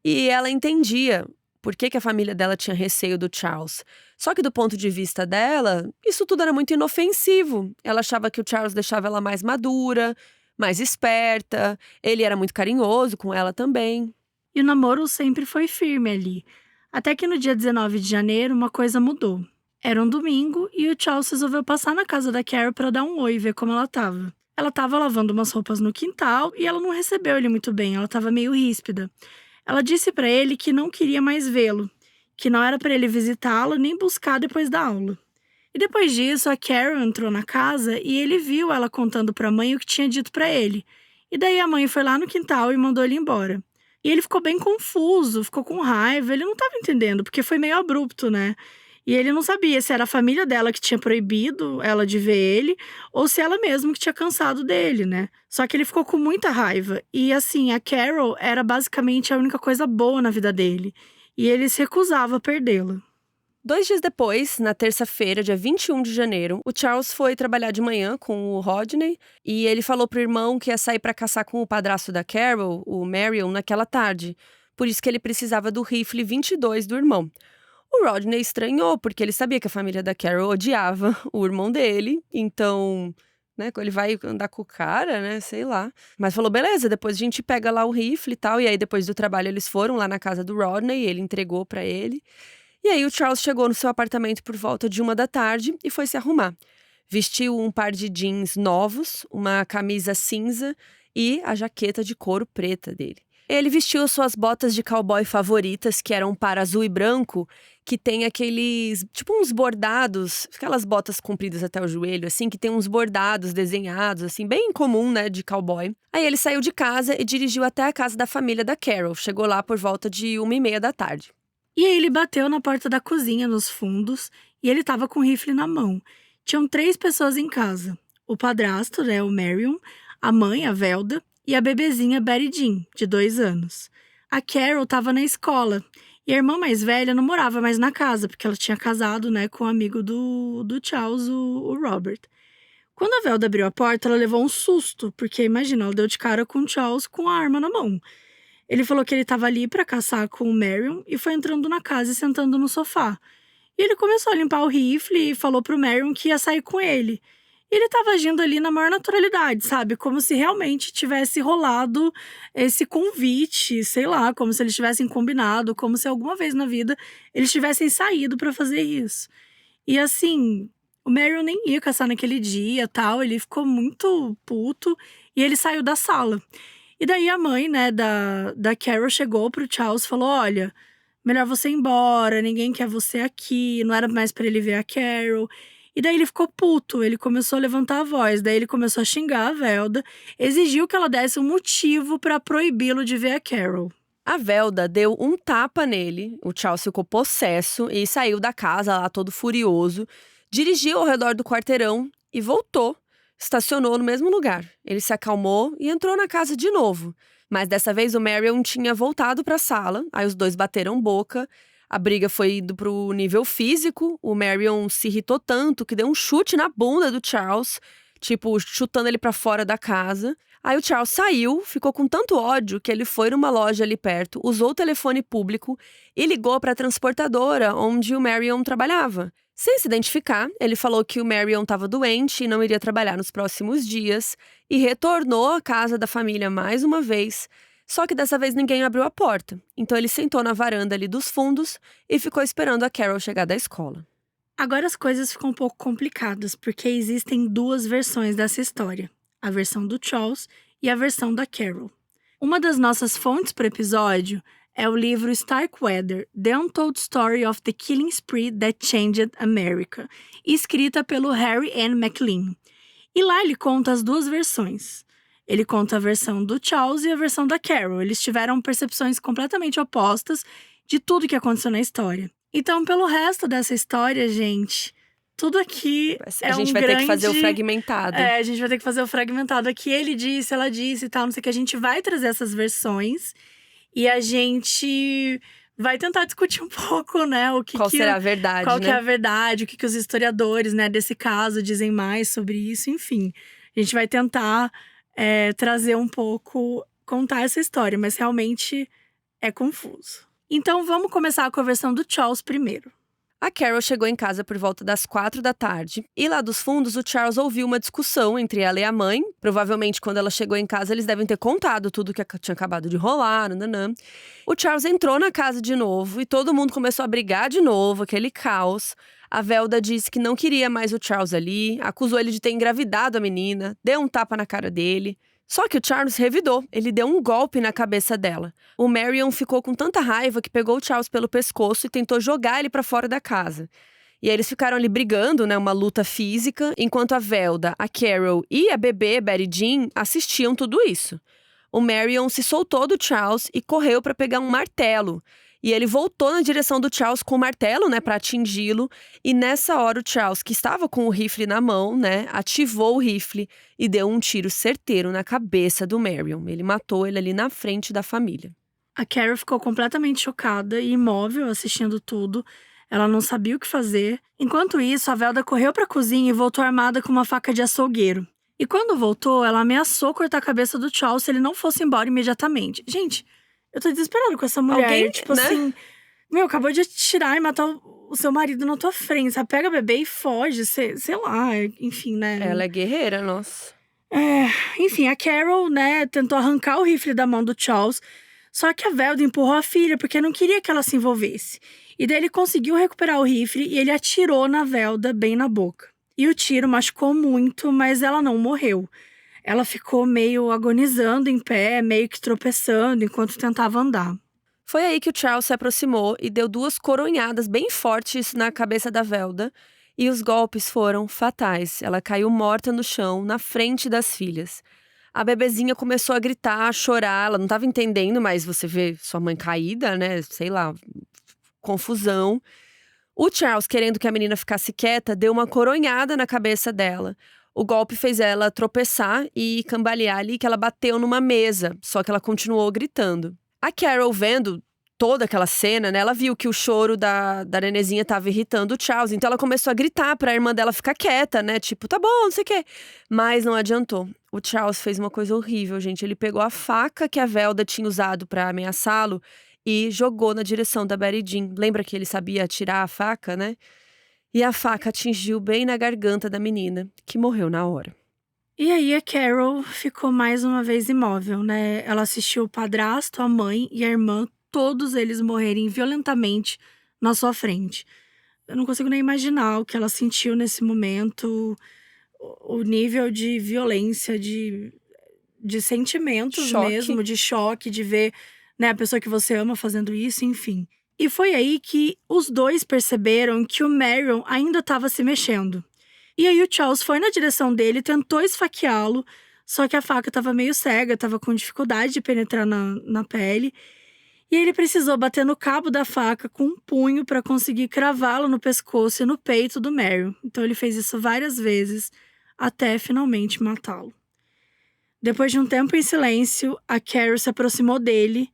E ela entendia por que a família dela tinha receio do Charles. Só que do ponto de vista dela, isso tudo era muito inofensivo. Ela achava que o Charles deixava ela mais madura, mais esperta. Ele era muito carinhoso com ela também. E o namoro sempre foi firme ali. Até que no dia 19 de janeiro, uma coisa mudou. Era um domingo e o Charles resolveu passar na casa da Carol para dar um oi e ver como ela tava. Ela tava lavando umas roupas no quintal e ela não recebeu ele muito bem, ela tava meio ríspida. Ela disse para ele que não queria mais vê-lo, que não era para ele visitá-lo nem buscar depois da aula. E depois disso, a Carol entrou na casa e ele viu ela contando para a mãe o que tinha dito para ele. E daí a mãe foi lá no quintal e mandou ele embora. E ele ficou bem confuso, ficou com raiva, ele não estava entendendo, porque foi meio abrupto, né? E ele não sabia se era a família dela que tinha proibido ela de ver ele ou se ela mesma que tinha cansado dele, né? Só que ele ficou com muita raiva. E assim, a Carol era basicamente a única coisa boa na vida dele. E ele se recusava a perdê-la. 2 dias depois, na terça-feira, dia 21 de janeiro, o Charles foi trabalhar de manhã com o Rodney e ele falou pro irmão que ia sair pra caçar com o padrasto da Carol, o Marion, naquela tarde. Por isso que ele precisava do rifle 22 do irmão. O Rodney estranhou, porque ele sabia que a família da Carol odiava o irmão dele, então, né, ele vai andar com o cara, né, sei lá. Mas falou, beleza, depois a gente pega lá o rifle e tal, e aí depois do trabalho eles foram lá na casa do Rodney, ele entregou pra ele. E aí o Charles chegou no seu apartamento por volta de 1 da tarde e foi se arrumar. Vestiu um par de jeans novos, uma camisa cinza e a jaqueta de couro preta dele. Ele vestiu suas botas de cowboy favoritas, que eram um par azul e branco, que tem aqueles, tipo uns bordados, aquelas botas compridas até o joelho, assim, que tem uns bordados desenhados, assim, bem comum, né, de cowboy. Aí ele saiu de casa e dirigiu até a casa da família da Carol. Chegou lá por volta de 1h30 da tarde. E aí ele bateu na porta da cozinha, nos fundos, e ele tava com o rifle na mão. Tinham 3 pessoas em casa. O padrasto, né, o Marion, a mãe, a Velda, e a bebezinha Betty Jean, de 2 anos. A Carol estava na escola e a irmã mais velha não morava mais na casa, porque ela tinha casado, né, com um amigo do Charles, o Robert. Quando a Velda abriu a porta, ela levou um susto, porque imagina, ela deu de cara com o Charles com a arma na mão. Ele falou que ele estava ali para caçar com o Marion e foi entrando na casa e sentando no sofá. E ele começou a limpar o rifle e falou pro Marion que ia sair com ele. E ele estava agindo ali na maior naturalidade, sabe? Como se realmente tivesse rolado esse convite, sei lá, como se eles tivessem combinado, como se alguma vez na vida eles tivessem saído para fazer isso. E assim, o Marion nem ia caçar naquele dia, tal, ele ficou muito puto e ele saiu da sala. E daí a mãe, né, da Carol chegou pro Charles e falou, olha, melhor você ir embora, ninguém quer você aqui, não era mais para ele ver a Carol. E daí ele ficou puto, ele começou a levantar a voz, daí ele começou a xingar a Velda, exigiu que ela desse um motivo para proibi-lo de ver a Carol. A Velda deu um tapa nele, o Charles ficou possesso e saiu da casa lá todo furioso, dirigiu ao redor do quarteirão e voltou, estacionou no mesmo lugar. Ele se acalmou e entrou na casa de novo, mas dessa vez o Marion tinha voltado para a sala, aí os dois bateram boca. A briga foi indo pro nível físico, o Marion se irritou tanto que deu um chute na bunda do Charles, tipo, chutando ele pra fora da casa. Aí o Charles saiu, ficou com tanto ódio que ele foi numa loja ali perto, usou o telefone público e ligou pra transportadora onde o Marion trabalhava. Sem se identificar, ele falou que o Marion estava doente e não iria trabalhar nos próximos dias e retornou à casa da família mais uma vez. Só que dessa vez ninguém abriu a porta, então ele sentou na varanda ali dos fundos e ficou esperando a Carol chegar da escola. Agora as coisas ficam um pouco complicadas, porque existem 2 versões dessa história. A versão do Charles e a versão da Carol. Uma das nossas fontes para o episódio é o livro Starkweather, The Untold Story of the Killing Spree That Changed America, escrita pelo Harry N. McLean. E lá ele conta as duas versões. Ele conta a versão do Charles e a versão da Carol. Eles tiveram percepções completamente opostas de tudo que aconteceu na história. Então, pelo resto dessa história, gente, tudo aqui a gente vai ter que fazer o fragmentado. A gente vai ter que fazer o fragmentado. Aqui ele disse, ela disse e tal, não sei o que. A gente vai trazer essas versões e a gente vai tentar discutir um pouco, né? Qual será a verdade, Qual que é a verdade, o que os historiadores, né, desse caso dizem mais sobre isso, enfim. A gente vai tentar trazer um pouco, contar essa história, mas realmente é confuso. Então, vamos começar com a versão do Charles primeiro. A Carol chegou em casa por volta das 4 da tarde. E lá dos fundos, o Charles ouviu uma discussão entre ela e a mãe. Provavelmente, quando ela chegou em casa, eles devem ter contado tudo que tinha acabado de rolar. Nananã. O Charles entrou na casa de novo e todo mundo começou a brigar de novo, aquele caos. A Velda disse que não queria mais o Charles ali, acusou ele de ter engravidado a menina, deu um tapa na cara dele. Só que o Charles revidou, ele deu um golpe na cabeça dela. O Marion ficou com tanta raiva que pegou o Charles pelo pescoço e tentou jogar ele pra fora da casa. E aí eles ficaram ali brigando, né, uma luta física, enquanto a Velda, a Carol e a bebê, Betty Jean, assistiam tudo isso. O Marion se soltou do Charles e correu pra pegar um martelo. E ele voltou na direção do Charles com o martelo, né, pra atingi-lo. E nessa hora o Charles, que estava com o rifle na mão, né, ativou o rifle e deu um tiro certeiro na cabeça do Marion. Ele matou ele ali na frente da família. A Carol ficou completamente chocada e imóvel assistindo tudo. Ela não sabia o que fazer. Enquanto isso, a Velda correu pra cozinha e voltou armada com uma faca de açougueiro. E quando voltou, ela ameaçou cortar a cabeça do Charles se ele não fosse embora imediatamente. Gente, eu tô desesperada com essa mulher. Alguém, tipo né? assim, acabou de atirar e matar o seu marido na tua frente. Sabe? Pega a bebê e foge, sei lá, enfim, né? Ela é guerreira, nossa. Enfim, a Carol, né, tentou arrancar o rifle da mão do Charles. Só que a Velda empurrou a filha porque não queria que ela se envolvesse. E daí ele conseguiu recuperar o rifle e ele atirou na Velda bem na boca. E o tiro machucou muito, mas ela não morreu. Ela ficou meio agonizando em pé, meio que tropeçando enquanto tentava andar. Foi aí que o Charles se aproximou e deu 2 coronhadas bem fortes na cabeça da Velda. E os golpes foram fatais. Ela caiu morta no chão, na frente das filhas. A bebezinha começou a gritar, a chorar. Ela não estava entendendo, mas você vê sua mãe caída, né? Sei lá, confusão. O Charles, querendo que a menina ficasse quieta, deu uma coronhada na cabeça dela. O golpe fez ela tropeçar e cambalear ali, que ela bateu numa mesa, só que ela continuou gritando. A Carol, vendo toda aquela cena, né, ela viu que o choro da nenezinha estava irritando o Charles, então ela começou a gritar pra irmã dela ficar quieta, né, tipo, tá bom, não sei o quê. Mas não adiantou. O Charles fez uma coisa horrível, gente. Ele pegou a faca que a Velda tinha usado pra ameaçá-lo e jogou na direção da Betty Jean. Lembra que ele sabia atirar a faca, né? E a faca atingiu bem na garganta da menina, que morreu na hora. E aí a Carol ficou mais uma vez imóvel, né? Ela assistiu o padrasto, a mãe e a irmã, todos eles morrerem violentamente na sua frente. Eu não consigo nem imaginar o que ela sentiu nesse momento, o nível de violência, de sentimentos mesmo, de choque, de ver, né, a pessoa que você ama fazendo isso, enfim. E foi aí que os dois perceberam que o Marion ainda estava se mexendo. E aí o Charles foi na direção dele e tentou esfaqueá-lo, só que a faca estava meio cega, estava com dificuldade de penetrar na pele. E ele precisou bater no cabo da faca com um punho para conseguir cravá-lo no pescoço e no peito do Marion. Então ele fez isso várias vezes, até finalmente matá-lo. Depois de um tempo em silêncio, a Carol se aproximou dele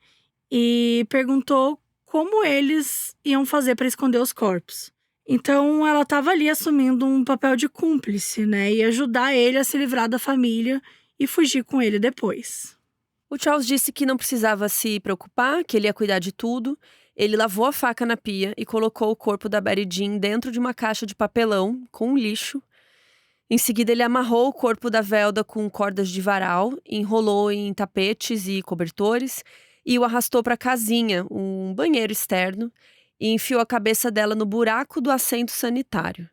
e perguntou como eles iam fazer para esconder os corpos. Então, ela estava ali assumindo um papel de cúmplice, né? E ajudar ele a se livrar da família e fugir com ele depois. O Charles disse que não precisava se preocupar, que ele ia cuidar de tudo. Ele lavou a faca na pia e colocou o corpo da Betty Jean dentro de uma caixa de papelão com um lixo. Em seguida, ele amarrou o corpo da Velda com cordas de varal, enrolou em tapetes e cobertores e o arrastou para a casinha, um banheiro externo, e enfiou a cabeça dela no buraco do assento sanitário.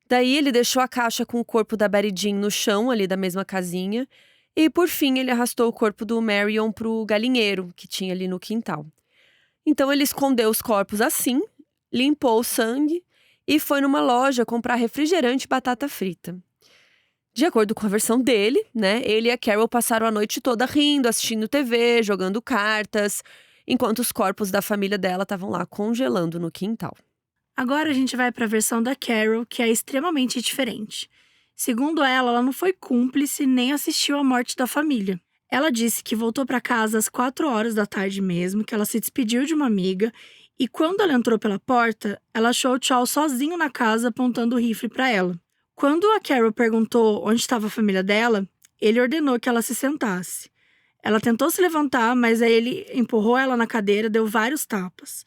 Daí ele deixou a caixa com o corpo da Betty Jean no chão, ali da mesma casinha, e por fim ele arrastou o corpo do Marion pro galinheiro, que tinha ali no quintal. Então ele escondeu os corpos assim, limpou o sangue e foi numa loja comprar refrigerante e batata frita. De acordo com a versão dele, né, ele e a Carol passaram a noite toda rindo, assistindo TV, jogando cartas, enquanto os corpos da família dela estavam lá congelando no quintal. Agora a gente vai para a versão da Carol, que é extremamente diferente. Segundo ela não foi cúmplice nem assistiu à morte da família. Ela disse que voltou para casa às 4 horas da tarde mesmo, que ela se despediu de uma amiga e quando ela entrou pela porta, ela achou o Charles sozinho na casa apontando o rifle para ela. Quando a Carol perguntou onde estava a família dela, ele ordenou que ela se sentasse. Ela tentou se levantar, mas aí ele empurrou ela na cadeira, deu vários tapas.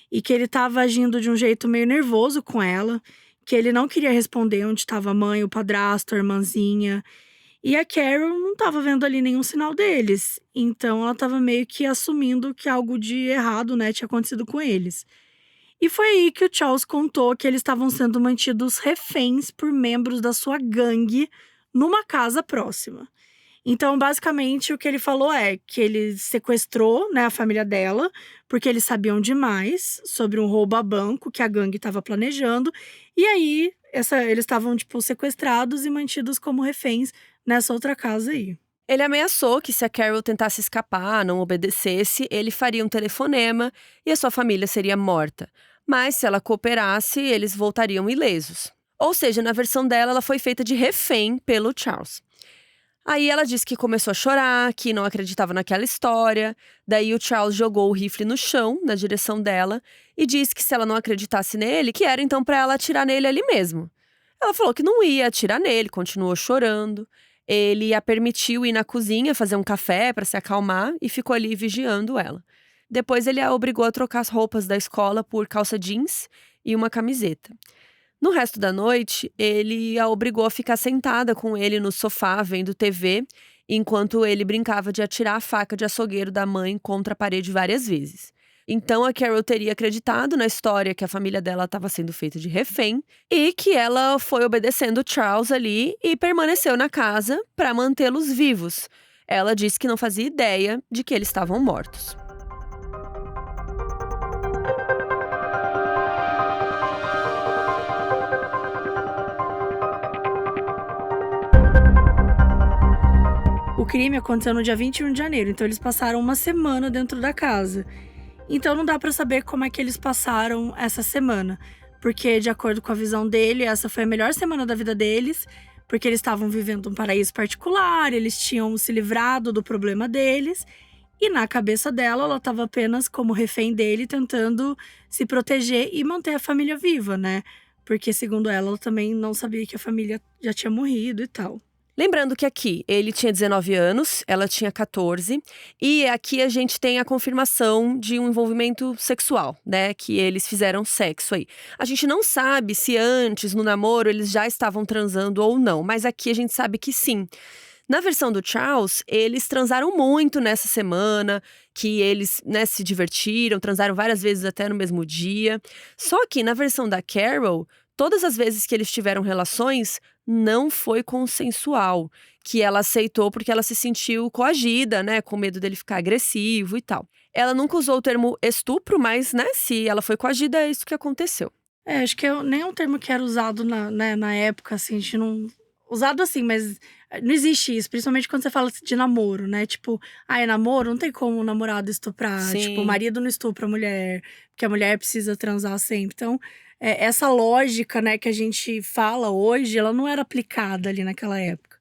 E que ele estava agindo de um jeito meio nervoso com ela, que ele não queria responder onde estava a mãe, o padrasto, a irmãzinha. E a Carol não estava vendo ali nenhum sinal deles. Então ela estava meio que assumindo que algo de errado, né, tinha acontecido com eles. E foi aí que o Charles contou que eles estavam sendo mantidos reféns por membros da sua gangue numa casa próxima. Então, basicamente, o que ele falou é que ele sequestrou, né, a família dela, porque eles sabiam demais sobre um roubo a banco que a gangue estava planejando. E aí, eles estavam, sequestrados e mantidos como reféns nessa outra casa aí. Ele ameaçou que se a Carol tentasse escapar, não obedecesse, ele faria um telefonema e a sua família seria morta. Mas se ela cooperasse, eles voltariam ilesos. Ou seja, na versão dela, ela foi feita de refém pelo Charles. Aí ela disse que começou a chorar, que não acreditava naquela história. Daí o Charles jogou o rifle no chão, na direção dela, e disse que se ela não acreditasse nele, que era então para ela atirar nele ali mesmo. Ela falou que não ia atirar nele, continuou chorando. Ele a permitiu ir na cozinha fazer um café para se acalmar e ficou ali vigiando ela. Depois ele a obrigou a trocar as roupas da escola por calça jeans e uma camiseta. No resto da noite, ele a obrigou a ficar sentada com ele no sofá, vendo TV, enquanto ele brincava de atirar a faca de açougueiro da mãe contra a parede várias vezes. Então a Carol teria acreditado na história que a família dela estava sendo feita de refém e que ela foi obedecendo o Charles ali e permaneceu na casa para mantê-los vivos. Ela disse que não fazia ideia de que eles estavam mortos. O crime aconteceu no dia 21 de janeiro, então eles passaram uma semana dentro da casa. Então não dá pra saber como é que eles passaram essa semana, porque de acordo com a visão dele, essa foi a melhor semana da vida deles, porque eles estavam vivendo um paraíso particular, eles tinham se livrado do problema deles, e na cabeça dela, ela estava apenas como refém dele, tentando se proteger e manter a família viva, né? Porque segundo ela também não sabia que a família já tinha morrido e tal. Lembrando que aqui ele tinha 19 anos, ela tinha 14, e aqui a gente tem a confirmação de um envolvimento sexual, né? Que eles fizeram sexo aí. A gente não sabe se antes, no namoro, eles já estavam transando ou não, mas aqui a gente sabe que sim. Na versão do Charles, eles transaram muito nessa semana, que eles, né, se divertiram, transaram várias vezes até no mesmo dia. Só que na versão da Carol, todas as vezes que eles tiveram relações, não foi consensual, que ela aceitou porque ela se sentiu coagida, né, com medo dele ficar agressivo e tal. Ela nunca usou o termo estupro, mas, né, se ela foi coagida, é isso que aconteceu. Acho que nem é um termo que era usado na época, assim, a gente não... Usado assim, mas não existe isso, principalmente quando você fala de namoro, né? Tipo, é namoro, não tem como o namorado estuprar. Sim. Tipo, o marido não estupra a mulher, porque a mulher precisa transar sempre. Então, essa lógica, né, que a gente fala hoje, ela não era aplicada ali naquela época.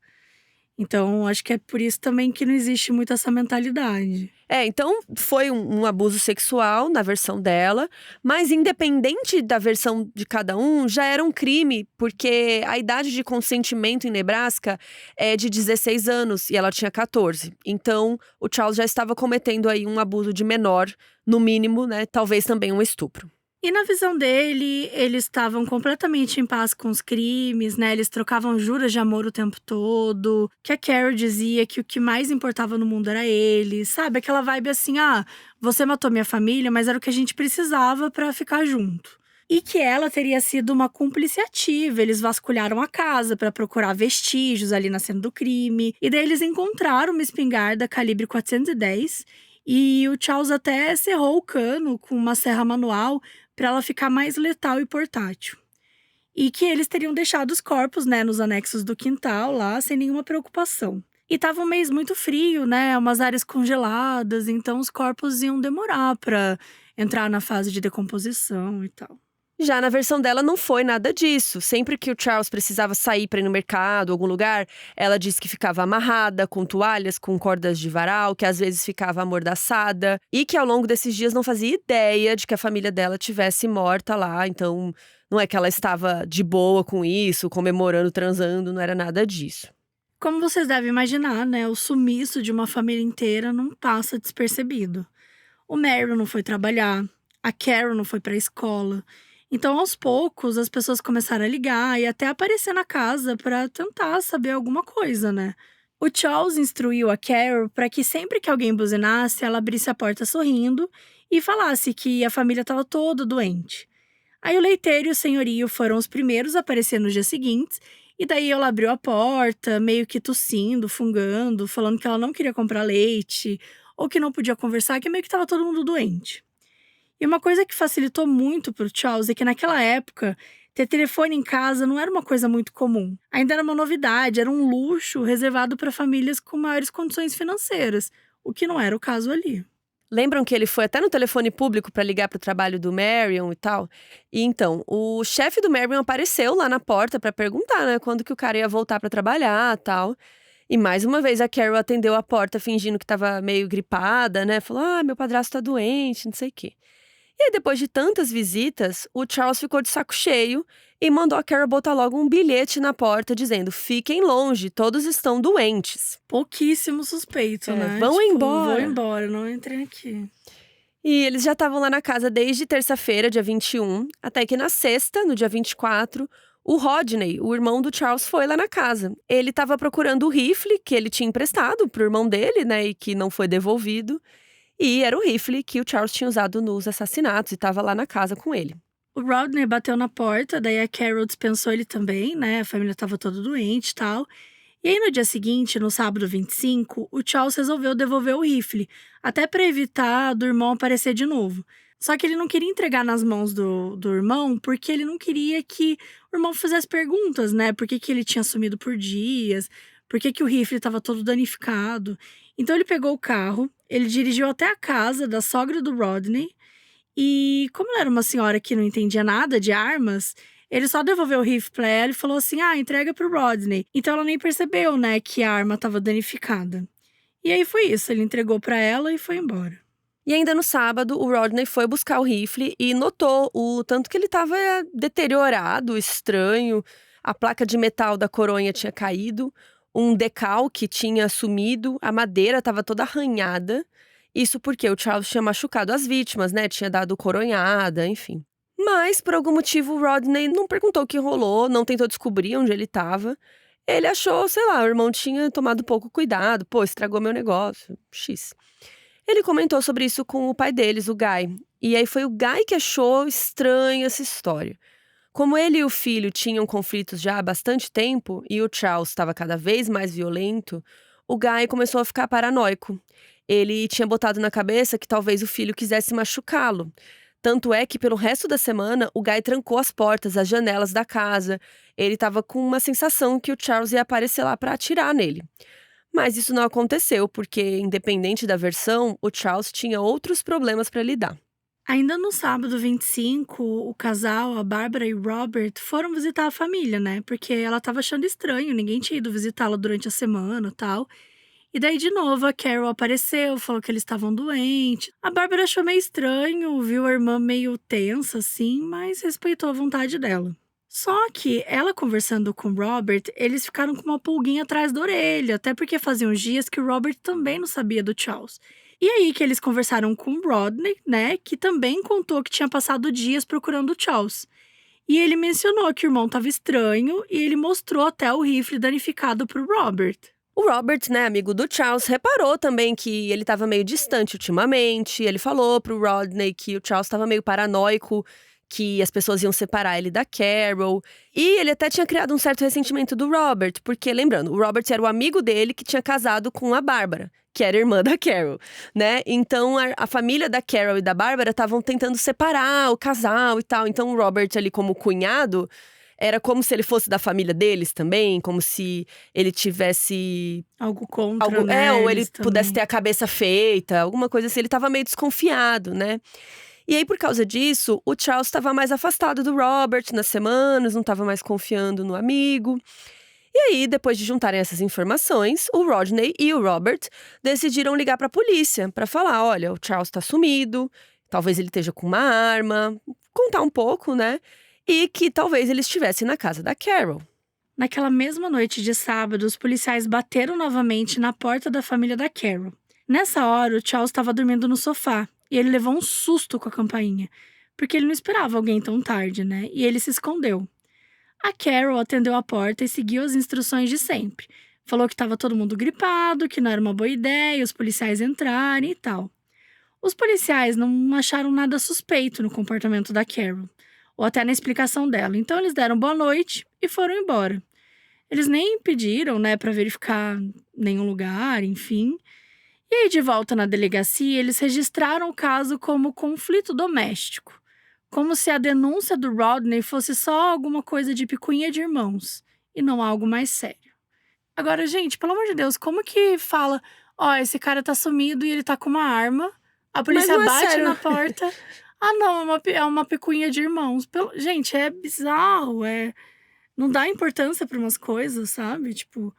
Então, acho que é por isso também que não existe muito essa mentalidade. Então foi um abuso sexual na versão dela, mas independente da versão de cada um, já era um crime, porque a idade de consentimento em Nebraska é de 16 anos e ela tinha 14. Então o Charles já estava cometendo aí um abuso de menor, no mínimo, né, talvez também um estupro. E na visão dele, eles estavam completamente em paz com os crimes, né? Eles trocavam juras de amor o tempo todo. Que a Carol dizia que o que mais importava no mundo era ele, sabe? Aquela vibe assim, você matou minha família, mas era o que a gente precisava pra ficar junto. E que ela teria sido uma cúmplice ativa. Eles vasculharam a casa pra procurar vestígios ali na cena do crime. E daí eles encontraram uma espingarda calibre 410 E o Charles até serrou o cano com uma serra manual para ela ficar mais letal e portátil. E que eles teriam deixado os corpos, né, nos anexos do quintal lá, sem nenhuma preocupação. E tava um mês muito frio, né, umas áreas congeladas, então os corpos iam demorar para entrar na fase de decomposição e tal. Já na versão dela não foi nada disso. Sempre que o Charles precisava sair para ir no mercado, algum lugar, ela disse que ficava amarrada com toalhas, com cordas de varal, que às vezes ficava amordaçada e que ao longo desses dias não fazia ideia de que a família dela tivesse morta lá. Então, não é que ela estava de boa com isso, comemorando, transando, não era nada disso. Como vocês devem imaginar, né, o sumiço de uma família inteira não passa despercebido. O Marion não foi trabalhar, a Carol não foi para a escola. Então, aos poucos, as pessoas começaram a ligar e até aparecer na casa para tentar saber alguma coisa, né? O Charles instruiu a Carol para que sempre que alguém buzinasse, ela abrisse a porta sorrindo e falasse que a família estava toda doente. Aí o leiteiro e o senhorio foram os primeiros a aparecer nos dias seguintes, e daí ela abriu a porta, meio que tossindo, fungando, falando que ela não queria comprar leite, ou que não podia conversar, que meio que estava todo mundo doente. E uma coisa que facilitou muito para o Charles é que naquela época, ter telefone em casa não era uma coisa muito comum. Ainda era uma novidade, era um luxo reservado para famílias com maiores condições financeiras, o que não era o caso ali. Lembram que ele foi até no telefone público para ligar para o trabalho do Marion e tal? E então, o chefe do Marion apareceu lá na porta para perguntar, né, quando que o cara ia voltar para trabalhar e tal. E mais uma vez a Carol atendeu a porta fingindo que estava meio gripada, né? Falou, meu padrasto tá doente, não sei o quê. E aí, depois de tantas visitas, o Charles ficou de saco cheio e mandou a Carol botar logo um bilhete na porta dizendo: fiquem longe, todos estão doentes. Pouquíssimo suspeito, né? Vão embora. Vão embora, não entrem aqui. E eles já estavam lá na casa desde terça-feira, dia 21, até que na sexta, no dia 24, o Rodney, o irmão do Charles, foi lá na casa. Ele estava procurando o rifle que ele tinha emprestado pro irmão dele, né, e que não foi devolvido. E era o rifle que o Charles tinha usado nos assassinatos e estava lá na casa com ele. O Rodney bateu na porta, daí a Carol dispensou ele também, né? A família estava toda doente e tal. E aí no dia seguinte, no sábado 25, o Charles resolveu devolver o rifle, até para evitar do irmão aparecer de novo. Só que ele não queria entregar nas mãos do irmão, porque ele não queria que o irmão fizesse perguntas, né? Por que ele tinha sumido por dias, por que o rifle estava todo danificado. Então ele pegou o carro, ele dirigiu até a casa da sogra do Rodney e, como ela era uma senhora que não entendia nada de armas, ele só devolveu o rifle pra ela e falou assim, entrega pro Rodney. Então ela nem percebeu, né, que a arma estava danificada. E aí foi isso, ele entregou pra ela e foi embora. E ainda no sábado, o Rodney foi buscar o rifle e notou o tanto que ele estava deteriorado, estranho. A placa de metal da coronha tinha caído. Um decalque tinha sumido, a madeira estava toda arranhada. Isso porque o Charles tinha machucado as vítimas, né? Tinha dado coronhada, enfim. Mas, por algum motivo, o Rodney não perguntou o que rolou, não tentou descobrir onde ele estava. Ele achou, sei lá, o irmão tinha tomado pouco cuidado. Pô, estragou meu negócio. X. Ele comentou sobre isso com o pai deles, o Guy. E aí foi o Guy que achou estranha essa história. Como ele e o filho tinham conflitos já há bastante tempo e o Charles estava cada vez mais violento, o Guy começou a ficar paranoico. Ele tinha botado na cabeça que talvez o filho quisesse machucá-lo. Tanto é que, pelo resto da semana, o Guy trancou as portas, as janelas da casa. Ele estava com uma sensação que o Charles ia aparecer lá para atirar nele. Mas isso não aconteceu, porque, independente da versão, o Charles tinha outros problemas para lidar. Ainda no sábado 25, o casal, a Bárbara e o Robert, foram visitar a família, né? Porque ela tava achando estranho, ninguém tinha ido visitá-la durante a semana e tal. E daí, de novo, a Carol apareceu, falou que eles estavam doentes. A Bárbara achou meio estranho, viu a irmã meio tensa, assim, mas respeitou a vontade dela. Só que, ela conversando com o Robert, eles ficaram com uma pulguinha atrás da orelha, até porque faziam dias que o Robert também não sabia do Charles. E aí que eles conversaram com o Rodney, né, que também contou que tinha passado dias procurando o Charles. E ele mencionou que o irmão estava estranho e ele mostrou até o rifle danificado pro Robert. O Robert, né, amigo do Charles, reparou também que ele estava meio distante ultimamente. Ele falou pro Rodney que o Charles estava meio paranoico, que as pessoas iam separar ele da Carol. E ele até tinha criado um certo ressentimento do Robert, porque, lembrando, o Robert era o amigo dele que tinha casado com a Bárbara, que era irmã da Carol, né? Então, a família da Carol e da Bárbara estavam tentando separar o casal e tal. Então, o Robert ali como cunhado, era como se ele fosse da família deles também, como se ele tivesse algo contra, né? Ou ele eles pudesse também. ter a cabeça feita, alguma coisa assim. Ele tava meio desconfiado, né? E aí, por causa disso, o Charles estava mais afastado do Robert nas semanas, não estava mais confiando no amigo. E aí, depois de juntarem essas informações, o Rodney e o Robert decidiram ligar para a polícia para falar: olha, o Charles está sumido, talvez ele esteja com uma arma, contar um pouco, né? E que talvez ele estivesse na casa da Carol. Naquela mesma noite de sábado, os policiais bateram novamente na porta da família da Carol. Nessa hora, o Charles estava dormindo no sofá e ele levou um susto com a campainha, porque ele não esperava alguém tão tarde, né? E ele se escondeu. A Carol atendeu a porta e seguiu as instruções de sempre. Falou que estava todo mundo gripado, que não era uma boa ideia os policiais entrarem e tal. Os policiais não acharam nada suspeito no comportamento da Carol, ou até na explicação dela. Então eles deram boa noite e foram embora. Eles nem pediram, né, para verificar nenhum lugar, enfim. E aí, de volta na delegacia, eles registraram o caso como conflito doméstico. Como se a denúncia do Rodney fosse só alguma coisa de picuinha de irmãos, e não algo mais sério. Agora, gente, pelo amor de Deus, como que fala, esse cara tá sumido e ele tá com uma arma, a polícia não é bate sério. na porta, não, é uma picuinha de irmãos. Gente, é bizarro, não dá importância pra umas coisas, sabe? Tipo,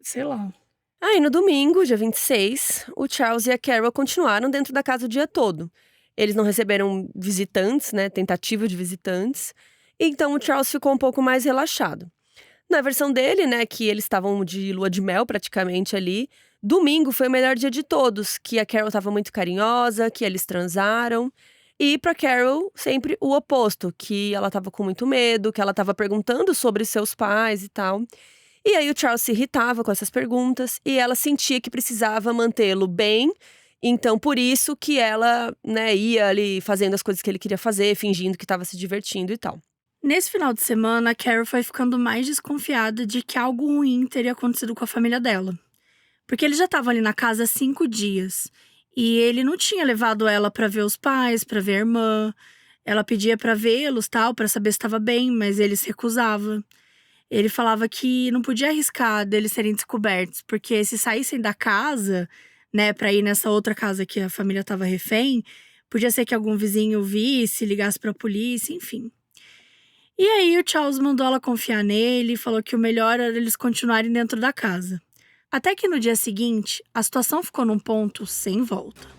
sei lá. Aí, no domingo, dia 26, o Charles e a Carol continuaram dentro da casa o dia todo. Eles não receberam visitantes, né, tentativa de visitantes. Então, o Charles ficou um pouco mais relaxado. Na versão dele, né, que eles estavam de lua de mel praticamente ali, domingo foi o melhor dia de todos, que a Carol estava muito carinhosa, que eles transaram. E pra Carol, sempre o oposto, que ela estava com muito medo, que ela estava perguntando sobre seus pais e tal. E aí o Charles se irritava com essas perguntas e ela sentia que precisava mantê-lo bem. Então, por isso que ela, né, ia ali fazendo as coisas que ele queria fazer, fingindo que estava se divertindo e tal. Nesse final de semana, a Carol foi ficando mais desconfiada de que algo ruim teria acontecido com a família dela. Porque ele já estava ali na casa há 5 dias. E ele não tinha levado ela para ver os pais, para ver a irmã. Ela pedia para vê-los, tal, para saber se estava bem, mas ele se recusava. Ele falava que não podia arriscar deles serem descobertos, porque se saíssem da casa, né, para ir nessa outra casa que a família estava refém, podia ser que algum vizinho visse, ligasse para a polícia, enfim. E aí o Charles mandou ela confiar nele, falou que o melhor era eles continuarem dentro da casa. Até que no dia seguinte, a situação ficou num ponto sem volta.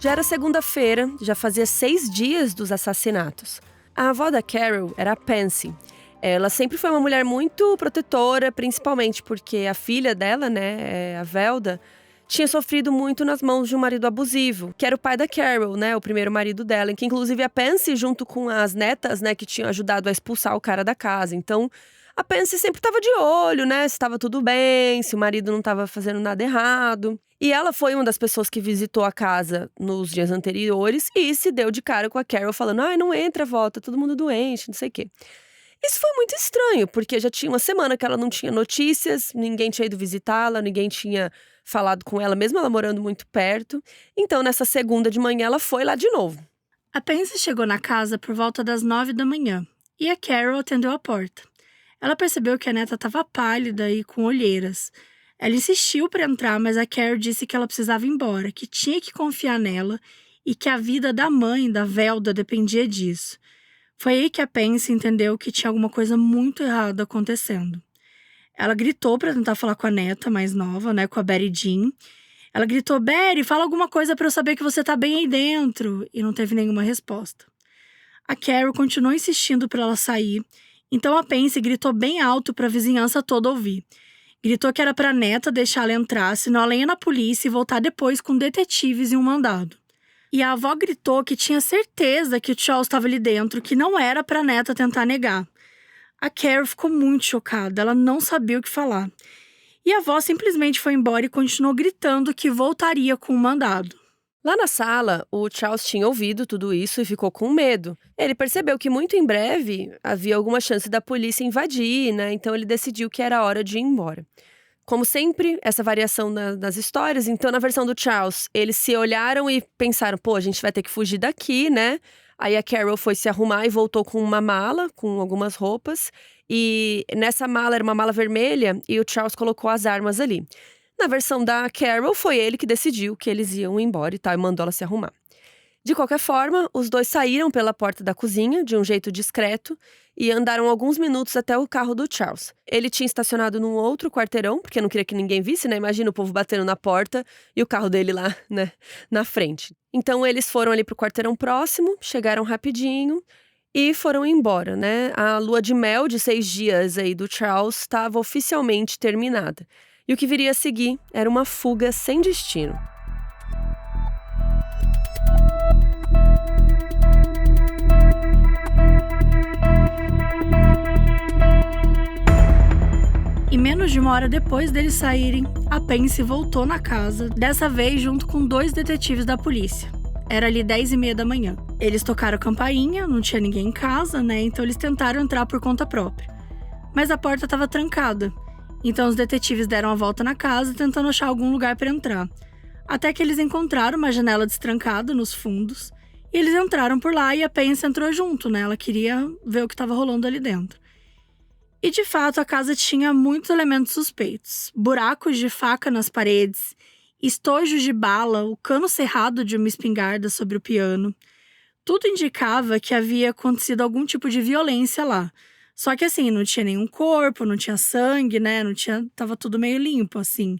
Já era segunda-feira, já fazia 6 dias dos assassinatos. A avó da Carol era a Pansy. Ela sempre foi uma mulher muito protetora, principalmente porque a filha dela, né, a Velda, tinha sofrido muito nas mãos de um marido abusivo, que era o pai da Carol, né, o primeiro marido dela, em que inclusive a Pansy, junto com as netas, né, que tinham ajudado a expulsar o cara da casa. Então, a Pansy sempre estava de olho, né, se estava tudo bem, se o marido não estava fazendo nada errado. E ela foi uma das pessoas que visitou a casa nos dias anteriores e se deu de cara com a Carol falando: não entra, vó, tá todo mundo doente, não sei o quê. Isso foi muito estranho, porque já tinha uma semana que ela não tinha notícias, ninguém tinha ido visitá-la, ninguém tinha falado com ela, mesmo ela morando muito perto. Então, nessa segunda de manhã, ela foi lá de novo. A Pansy chegou na casa por volta das 9 da manhã e a Carol atendeu a porta. Ela percebeu que a neta estava pálida e com olheiras. Ela insistiu para entrar, mas a Carol disse que ela precisava ir embora, que tinha que confiar nela e que a vida da mãe, da Velda, dependia disso. Foi aí que a Pansy entendeu que tinha alguma coisa muito errada acontecendo. Ela gritou para tentar falar com a neta mais nova, né, com a Betty Jean. Ela gritou: Betty, fala alguma coisa para eu saber que você tá bem aí dentro. E não teve nenhuma resposta. A Carol continuou insistindo para ela sair, então a Pansy gritou bem alto para a vizinhança toda ouvir. Gritou que era para a neta deixar ela entrar, senão ela ia na polícia e voltar depois com detetives e um mandado. E a avó gritou que tinha certeza que o Charles estava ali dentro, que não era para a neta tentar negar. A Carol ficou muito chocada, ela não sabia o que falar. E a avó simplesmente foi embora e continuou gritando que voltaria com o mandado. Lá na sala, o Charles tinha ouvido tudo isso e ficou com medo. Ele percebeu que muito em breve havia alguma chance da polícia invadir, né? Então ele decidiu que era hora de ir embora. Como sempre, essa variação das histórias, então na versão do Charles, eles se olharam e pensaram, pô, a gente vai ter que fugir daqui, né? Aí a Carol foi se arrumar e voltou com uma mala, com algumas roupas. E nessa mala, era uma mala vermelha, e o Charles colocou as armas ali. Na versão da Carol, foi ele que decidiu que eles iam embora e tal, e mandou ela se arrumar. De qualquer forma, os dois saíram pela porta da cozinha, de um jeito discreto, e andaram alguns minutos até o carro do Charles. Ele tinha estacionado num outro quarteirão, porque não queria que ninguém visse, né? Imagina o povo batendo na porta e o carro dele lá, né, na frente. Então eles foram ali pro quarteirão próximo, chegaram rapidinho e foram embora, né? A lua de mel de 6 dias aí do Charles estava oficialmente terminada. E o que viria a seguir era uma fuga sem destino. E menos de uma hora depois deles saírem, a Pansy voltou na casa, dessa vez junto com 2 detetives da polícia. Era ali 10h30 da manhã. Eles tocaram a campainha, não tinha ninguém em casa, né? Então eles tentaram entrar por conta própria. Mas a porta estava trancada. Então os detetives deram a volta na casa, tentando achar algum lugar para entrar. Até que eles encontraram uma janela destrancada nos fundos. E eles entraram por lá e a Pansy entrou junto, né? Ela queria ver o que estava rolando ali dentro. E de fato a casa tinha muitos elementos suspeitos. Buracos de faca nas paredes, estojos de bala, o cano cerrado de uma espingarda sobre o piano. Tudo indicava que havia acontecido algum tipo de violência lá. Só que assim, não tinha nenhum corpo, não tinha sangue, né? Tava tudo meio limpo, assim,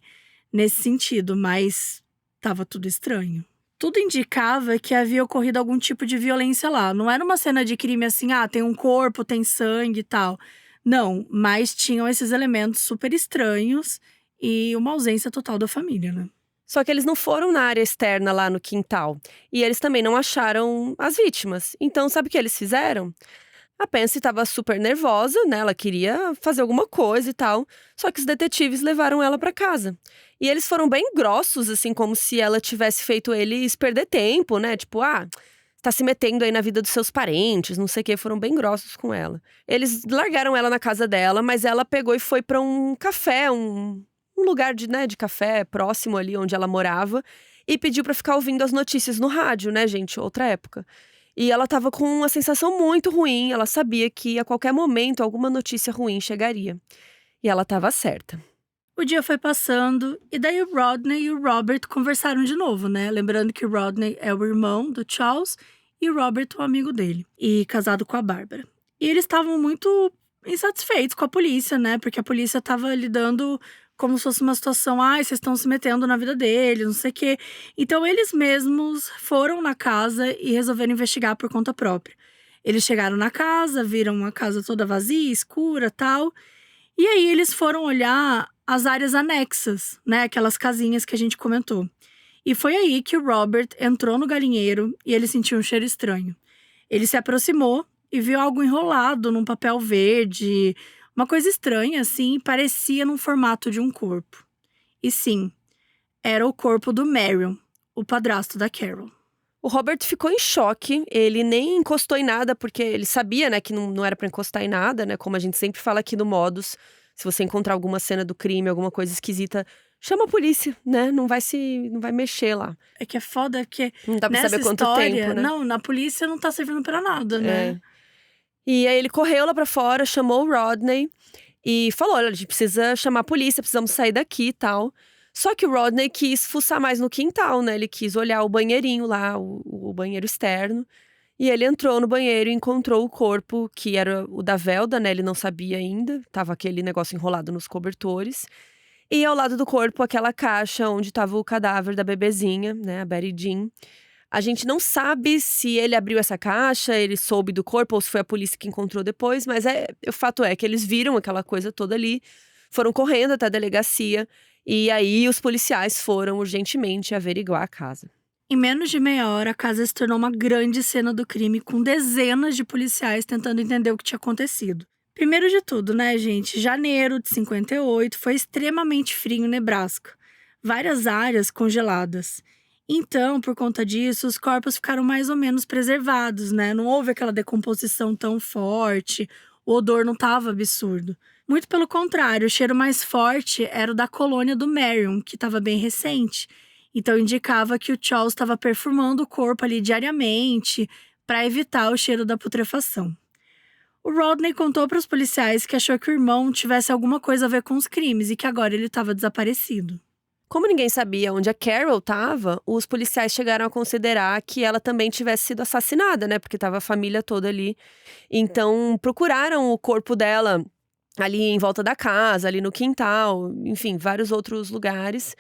nesse sentido, mas tava tudo estranho. Tudo indicava que havia ocorrido algum tipo de violência lá. Não era uma cena de crime assim, tem um corpo, tem sangue e tal. Não, mas tinham esses elementos super estranhos e uma ausência total da família, né? Só que eles não foram na área externa lá no quintal. E eles também não acharam as vítimas. Então, sabe o que eles fizeram? A Pansy estava super nervosa, né? Ela queria fazer alguma coisa e tal. Só que os detetives levaram ela para casa. E eles foram bem grossos, assim, como se ela tivesse feito eles perder tempo, né? Tipo, tá se metendo aí na vida dos seus parentes, não sei o quê. Foram bem grossos com ela. Eles largaram ela na casa dela, mas ela pegou e foi para um café, um lugar de café próximo ali onde ela morava. E pediu para ficar ouvindo as notícias no rádio, né, gente? Outra época. E ela tava com uma sensação muito ruim. Ela sabia que a qualquer momento alguma notícia ruim chegaria. E ela tava certa. O dia foi passando e daí o Rodney e o Robert conversaram de novo, né? Lembrando que o Rodney é o irmão do Charles e o Robert o amigo dele. E casado com a Bárbara. E eles estavam muito insatisfeitos com a polícia, né? Porque a polícia tava lidando como se fosse uma situação, vocês estão se metendo na vida deles, não sei o quê. Então eles mesmos foram na casa e resolveram investigar por conta própria. Eles chegaram na casa, viram a casa toda vazia, escura, tal. E aí eles foram olhar as áreas anexas, né? Aquelas casinhas que a gente comentou. E foi aí que o Robert entrou no galinheiro e ele sentiu um cheiro estranho. Ele se aproximou e viu algo enrolado num papel verde, uma coisa estranha, assim, parecia num formato de um corpo. E sim, era o corpo do Marion, o padrasto da Carol. O Robert ficou em choque, ele nem encostou em nada, porque ele sabia, né, que não era pra encostar em nada, né, como a gente sempre fala aqui no Modus. Se você encontrar alguma cena do crime, alguma coisa esquisita, chama a polícia, né, não vai mexer lá. É que é foda, porque não dá pra nessa saber quanto história, tempo, né? Não, na polícia não tá servindo pra nada, né? E aí ele correu lá pra fora, chamou o Rodney e falou, olha, a gente precisa chamar a polícia, precisamos sair daqui e tal. Só que o Rodney quis fuçar mais no quintal, né? Ele quis olhar o banheirinho lá, o banheiro externo. E ele entrou no banheiro e encontrou o corpo, que era o da Velda, né? Ele não sabia ainda, tava aquele negócio enrolado nos cobertores. E ao lado do corpo, aquela caixa onde tava o cadáver da bebezinha, né? A Betty Jean. A gente não sabe se ele abriu essa caixa, ele soube do corpo ou se foi a polícia que encontrou depois, mas o fato é que eles viram aquela coisa toda ali, foram correndo até a delegacia e aí os policiais foram urgentemente averiguar a casa. Em menos de meia hora, a casa se tornou uma grande cena do crime com dezenas de policiais tentando entender o que tinha acontecido. Primeiro de tudo, né, gente? Janeiro de 58 foi extremamente frio em Nebraska. Várias áreas congeladas. Então, por conta disso, os corpos ficaram mais ou menos preservados, né? Não houve aquela decomposição tão forte, o odor não estava absurdo. Muito pelo contrário, o cheiro mais forte era o da colônia do Marion, que estava bem recente. Então, indicava que o Charles estava perfumando o corpo ali diariamente para evitar o cheiro da putrefação. O Rodney contou para os policiais que achou que o irmão tivesse alguma coisa a ver com os crimes e que agora ele estava desaparecido. Como ninguém sabia onde a Carol estava, os policiais chegaram a considerar que ela também tivesse sido assassinada, né? Porque estava a família toda ali. Então, procuraram o corpo dela ali em volta da casa, ali no quintal, enfim, vários outros lugares.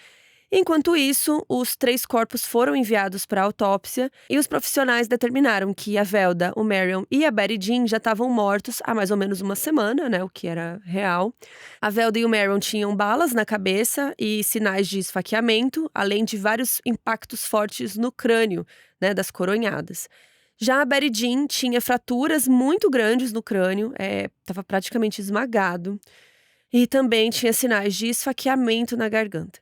Enquanto isso, os 3 corpos foram enviados para autópsia e os profissionais determinaram que a Velda, o Marion e a Betty Jean já estavam mortos há mais ou menos uma semana, né, o que era real. A Velda e o Marion tinham balas na cabeça e sinais de esfaqueamento, além de vários impactos fortes no crânio, né, das coronhadas. Já a Betty Jean tinha fraturas muito grandes no crânio, estava praticamente esmagado, e também tinha sinais de esfaqueamento na garganta.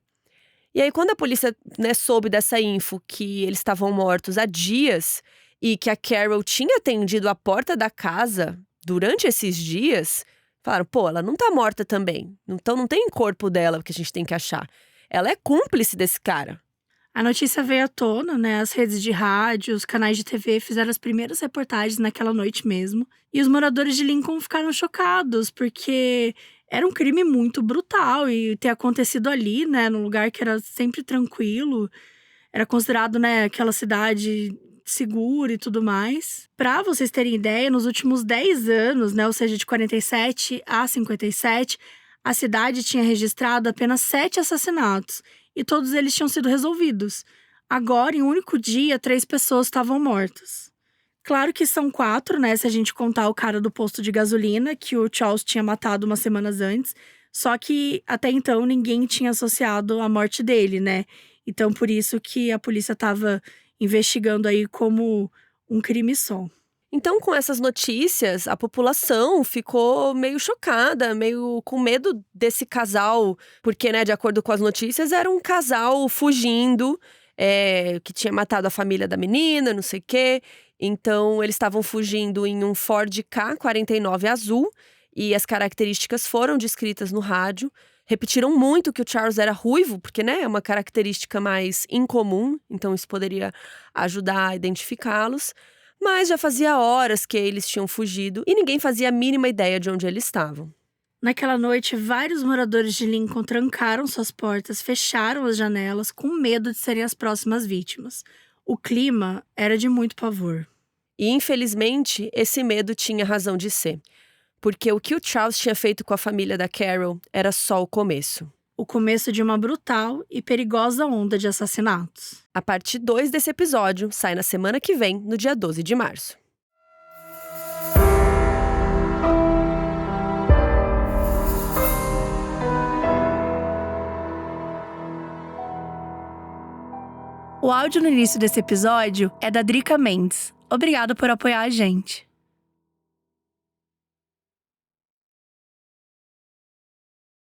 E aí, quando a polícia, né, soube dessa info que eles estavam mortos há dias e que a Carol tinha atendido a porta da casa durante esses dias, falaram, pô, ela não tá morta também. Então não tem corpo dela que a gente tem que achar. Ela é cúmplice desse cara. A notícia veio à tona, né? As redes de rádio, os canais de TV fizeram as primeiras reportagens naquela noite mesmo. E os moradores de Lincoln ficaram chocados, porque era um crime muito brutal e ter acontecido ali, né? Num lugar que era sempre tranquilo. Era considerado, né, aquela cidade segura e tudo mais. Pra vocês terem ideia, nos últimos 10 anos, né? Ou seja, de 47 a 57, a cidade tinha registrado apenas 7 assassinatos. E todos eles tinham sido resolvidos. Agora, em um único dia, 3 pessoas estavam mortas. Claro que são 4, né? Se a gente contar o cara do posto de gasolina, que o Charles tinha matado umas semanas antes. Só que, até então, ninguém tinha associado a morte dele, né? Então, por isso que a polícia estava investigando aí como um crime só. Então, com essas notícias, a população ficou meio chocada, meio com medo desse casal. Porque, né, de acordo com as notícias, era um casal fugindo, que tinha matado a família da menina, não sei o quê. Então, eles estavam fugindo em um Ford K49 azul. E as características foram descritas no rádio. Repetiram muito que o Charles era ruivo, porque, né, é uma característica mais incomum. Então, isso poderia ajudar a identificá-los. Mas já fazia horas que eles tinham fugido e ninguém fazia a mínima ideia de onde eles estavam. Naquela noite, vários moradores de Lincoln trancaram suas portas, fecharam as janelas com medo de serem as próximas vítimas. O clima era de muito pavor. E, infelizmente, esse medo tinha razão de ser. Porque o que o Charles tinha feito com a família da Carol era só o começo. O começo de uma brutal e perigosa onda de assassinatos. A parte 2 desse episódio sai na semana que vem, no dia 12 de março. O áudio no início desse episódio é da Drica Mendes. Obrigado por apoiar a gente.